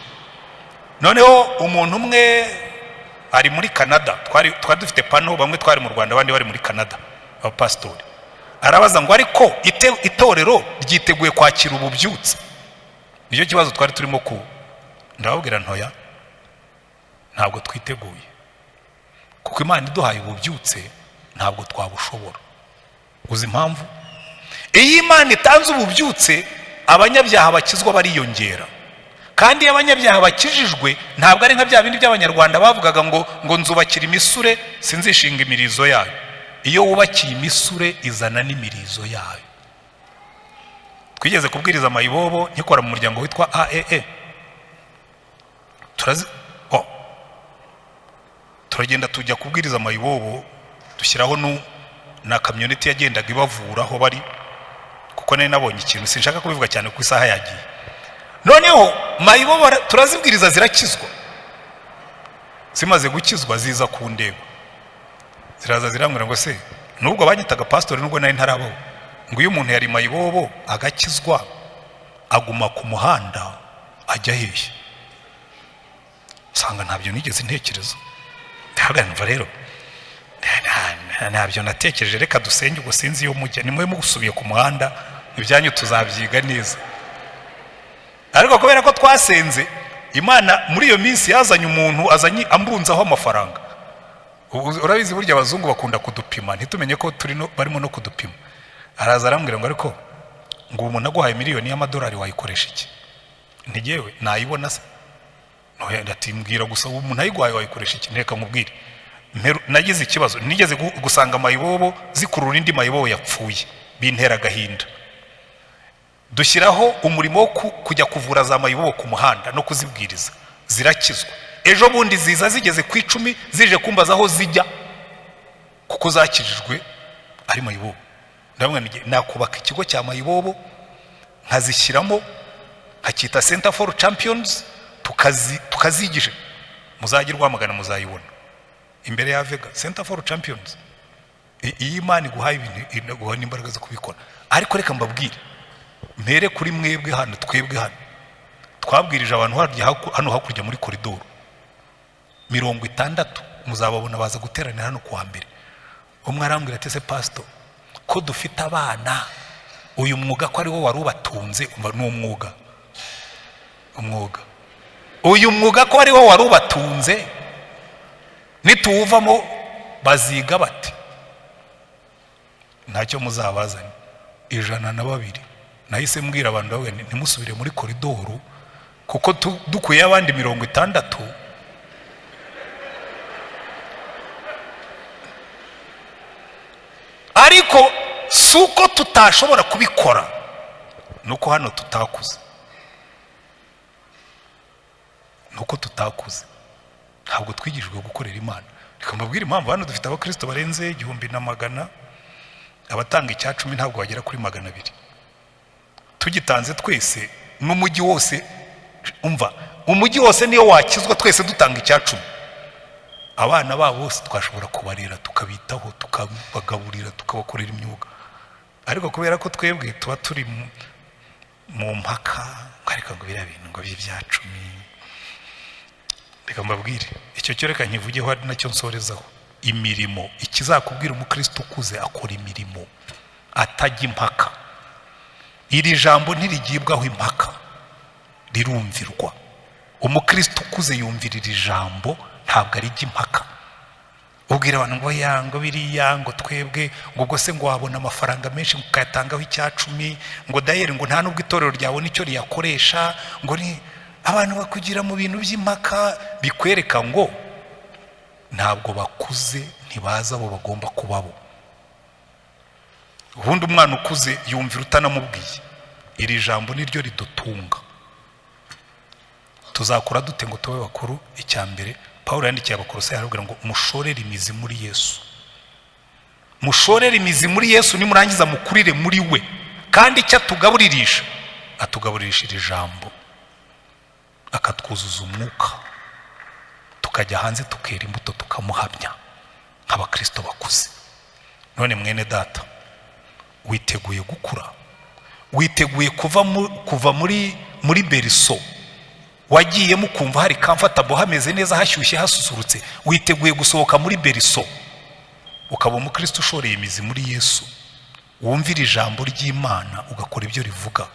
Noneho umuntu umwe ari muri Canada, twari dufite pano, bamwe twari mu Rwanda abandi bari muri Canada, abapastori. Arabaza ngo ariko itorero ryiteguye kwakira ububyutse? Nicyo kibazo twari turimo ku. Ndababwira ntoya, ntabwo twiteguye, kuko Imana iduhaye ububyutse ntabwo twabushobora. Uzi impamvu? Iyo Imana itanze ububyutse, abanyabyaha bakizwa bariyongera. Kandi abanyabyaha bakijijwe ntabwo ari nka bya bindi by'Abanyarwanda bavugaga ngo nzubakira imisure sinzishinga imirizo yayo. Iyo wubakiye imisure izana n'imirizo yayo. Twigeze kubwiriza amayibobo nkikora mu muryango witwa AEE. Turagenda tujya kubwiriza amayibobo, dushyiraho na community yagendaga ibavura aho bari, kuko nari nabonye ikintu sinshaka kubivuga cyane ku isaha yagiye. Noneho mayibobo turazibwiriza zirakizwa. Zimaze gukizwa ziza kundeba, ziraza zirambwira ngo se nubwo banyitaga pastor nubwo nari ntarabaho, ngo uyu muntu yari mayibobo agakizwa aguma ku muhanda ajya hehe? Sanga ntabyo nigeze ntekereza. Ndaganva rero ntabyo natekereje, reka dusenge ubwo sinzi iyo mujya, nimwe mugusubiye ku muhanda ibyanyu tuzabyiga neza. Ariko kubera ko twasenze, Imana muri iyo minsi yazanye umuntu ambunzaho amafaranga. Urabizi burya abazungu bakunda kudupima, ntitumenye ko barimo no kudupima. Araza arambwira ngo ariko ngo umuntu aguhaye miliyoni y'amadolari wayikoresha iki? Ntigewe nayibona se? Ndatimbwira gusa umuntu ayiguhaye wayikoresha iki? Nteka mubwire. Nagize ikibazo, nigeze gusanga mayibobo zikurura indi mayibobo yapfuye, bintera gahinda. Dushyiraho umurimo wo kujya kuvura za mayibobo ku muhanda no kuzibwiriza, zirakizwa. Ejo bundi ziza zigeze ku 10 zije kumbaza aho zijya, kuko zakijijwe ari mayibobo. Ndamwe nakubaka ikigo cya mayibobo, nkazishyiramo, hakita Center for Champions, tukazigisha. Muzajya Rwamagana muzayibona imbere ya Vega, Center for Champions. Iyi Imana iguhaye ibintu, iguha n'imbaraga zo kubikora. Ariko reka mbabwire, mpere kuri mwebwe hano, twebwe hano twabwirije abantu hano hakurya muri koridoro 60 muzababona baza guteranira hano kuwa mbere. Umwe arambwira ati, se pastor, ko dufite abana, uyu mwuga ko ari wo wari ubatunze? Umva, ni umwuga, uyu mwuga ko ari wo wari ubatunze, nituwuvamo baziga bati? Ntacyo muzabazanye. 102 nahise mbwira abantu bawe ntimusubire muri koridoro, kuko dukuye abandi 60. Ariko suko tutashobora kubikora, nuko hano tutakuze, ntabwo twigishijwe gukorera Imana. Reka mbabwire impamvu hano dufite abakristo barenze 1,100, abatanga icya-10 ntabwo bagera kuri 200. Tugitanze twese n'umujyi wose, umva, umujyi wose niyo wakizwa twese dutanga icya-10, abana babo bose twashobora kubarera, tukabitaho, tukabagaburira, tukabakorera imyuga. Ariko kubera ko twebwe tuba turi mu mpaka, ariko ngo biriya bintu ngo by'ibya-10, reka mbabwire, icyo cyo reka nkivugeho ari nacyo nsorezaho. Imirimo, ikizakubwira umukristo ukuze akora imirimo atajya impaka. Iri jambo ntirigibwaho impaka, rirumvirwa. Umukristo ukuze yumvira iri jambo, ntabwo ari impaka. Ubwira abantu ngo yango biriya, ngo twebwe ngo ubwo se ngo wabona amafaranga menshi ukayatangaho icya-10, ngo dayeri ngo nta nubwo itorero ryabona icyo riyakoresha, ngo ni abantu bakugira mu bintu by'impaka, bikwereka ngo ntabwo bakuze, ntibaza abo bagomba kubabo. Ubundi umwana ukuze yumvira utanamubwiye. Iri jambo niryo ridutunga. Tuzakora dute ngo tube bakuru? Icyambere, Pawulo yandikiye Abakolosayi arabwira ngo mushorere imizi muri Yesu. Mushorere imizi muri Yesu, nimurangiza mukurire muri we. Kandi icyo atugaburirisha iri jambo, akatwuzuza umwuka, tukajya hanze tukera imbuto, tukamuhamya nk'abakristo bakuze. None mwene data, witeguye gukura? Witeguye kuva muri beriso wagiye mukumva hari comfortable, hameze neza, hashyushye, hasusurutse? Witeguye gusohoka muri beriso ukaba umukristo ushoreye imizi muri Yesu, wumvira ijambo ry'Imana, ugakora ibyo rivuga,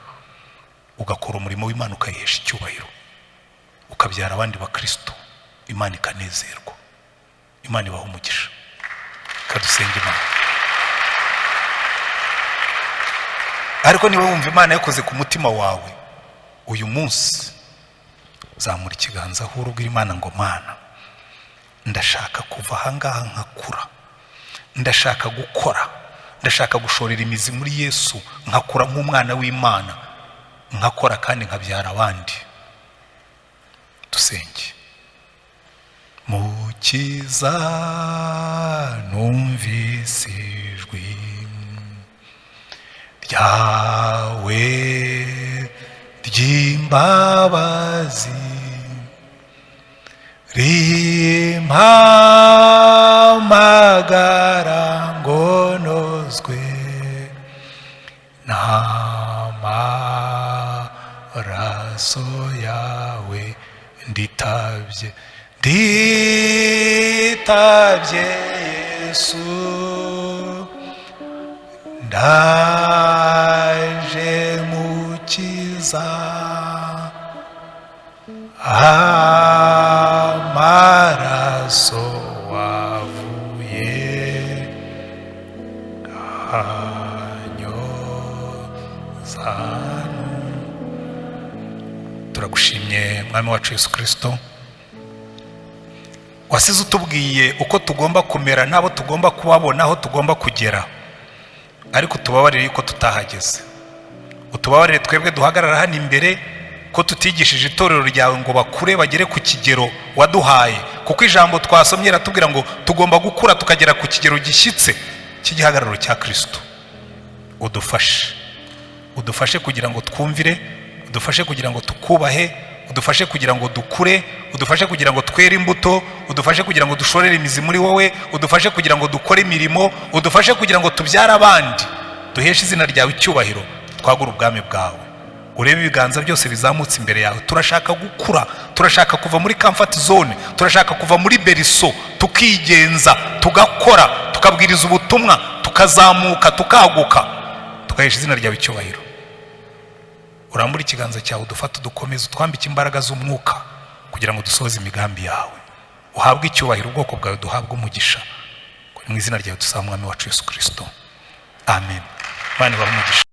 ugakora umurimo w'Imana, ukayihesha icyubahiro, ukabyara abandi bakristo, Imana ikanezerwa. Imana ibaha umugisha. Kadusenge Imana. Ariko niba wumva Imana yakoze ku mutima wawe uyu munsi, zamura ikiganza huru ubwira Imana ngo Mana, ndashaka kuva ahangaha nkakura, ndashaka gukora, ndashaka gushorera imizi muri Yesu, nkakura nk'umwana w'Imana, nkakora kandi nkabyara abandi. Dusenge. Mukiza numvise ijwi ryawe ry'imbabazi, rimpamagara ngo nozwe n'amaraso yawe. Nditabye Yesu, ndaje mukiza, amaraso wavuye anyoza. Turagushimye Mwami wacu Yesu Kristo, wasize utubwiye uko tugomba kumera, n'abo tugomba kubabona, aho tugomba kugera. Ariko tubabarire yuko tutahageze. Utubabarire twebwe duhagarara hano imbere ko tutigishije itorero ryawe ngo bakure bagere ku kigero waduhaye, kuko ijambo twasomye ratubwira ngo tugomba gukura tukagera ku kigero gishyitse cy'igihagararo cya Kristo. Udufashe udufashe kugira ngo twumvire, udufashe kugira ngo tukubahe, udufashe kugira ngo dukure, udufashe kugira ngo twere imbuto, udufashe kugira ngo dushorere imizi muri wowe, udufashe kugira ngo dukore imirimo, udufashe kugira ngo tubyare abandi, duheshe izina ryawe icyubahiro, twagura ubwami bwawe. Urebe ibiganza byose bizamutse imbere yawe. Turashaka gukura, turashaka kuva muri comfort zone, turashaka kuva muri beriso, tukigenza, tugakora, tukabwiriza ubutumwa, tukazamuka, tukaguka, tukahesha izina ryawe icyubahiro. Urambura ikiganza cyawe, udufate, udukomeze, utwambike imbaraga z'umwuka kugira ngo dusohoze imigambi yawe. Uhabwe icyubahiro, ubwoko bwawe duhabwe umugisha. Mu izina ryawe dusaba Umwami wacu Yesu Kristo. Amen. Bane bahe umugisha.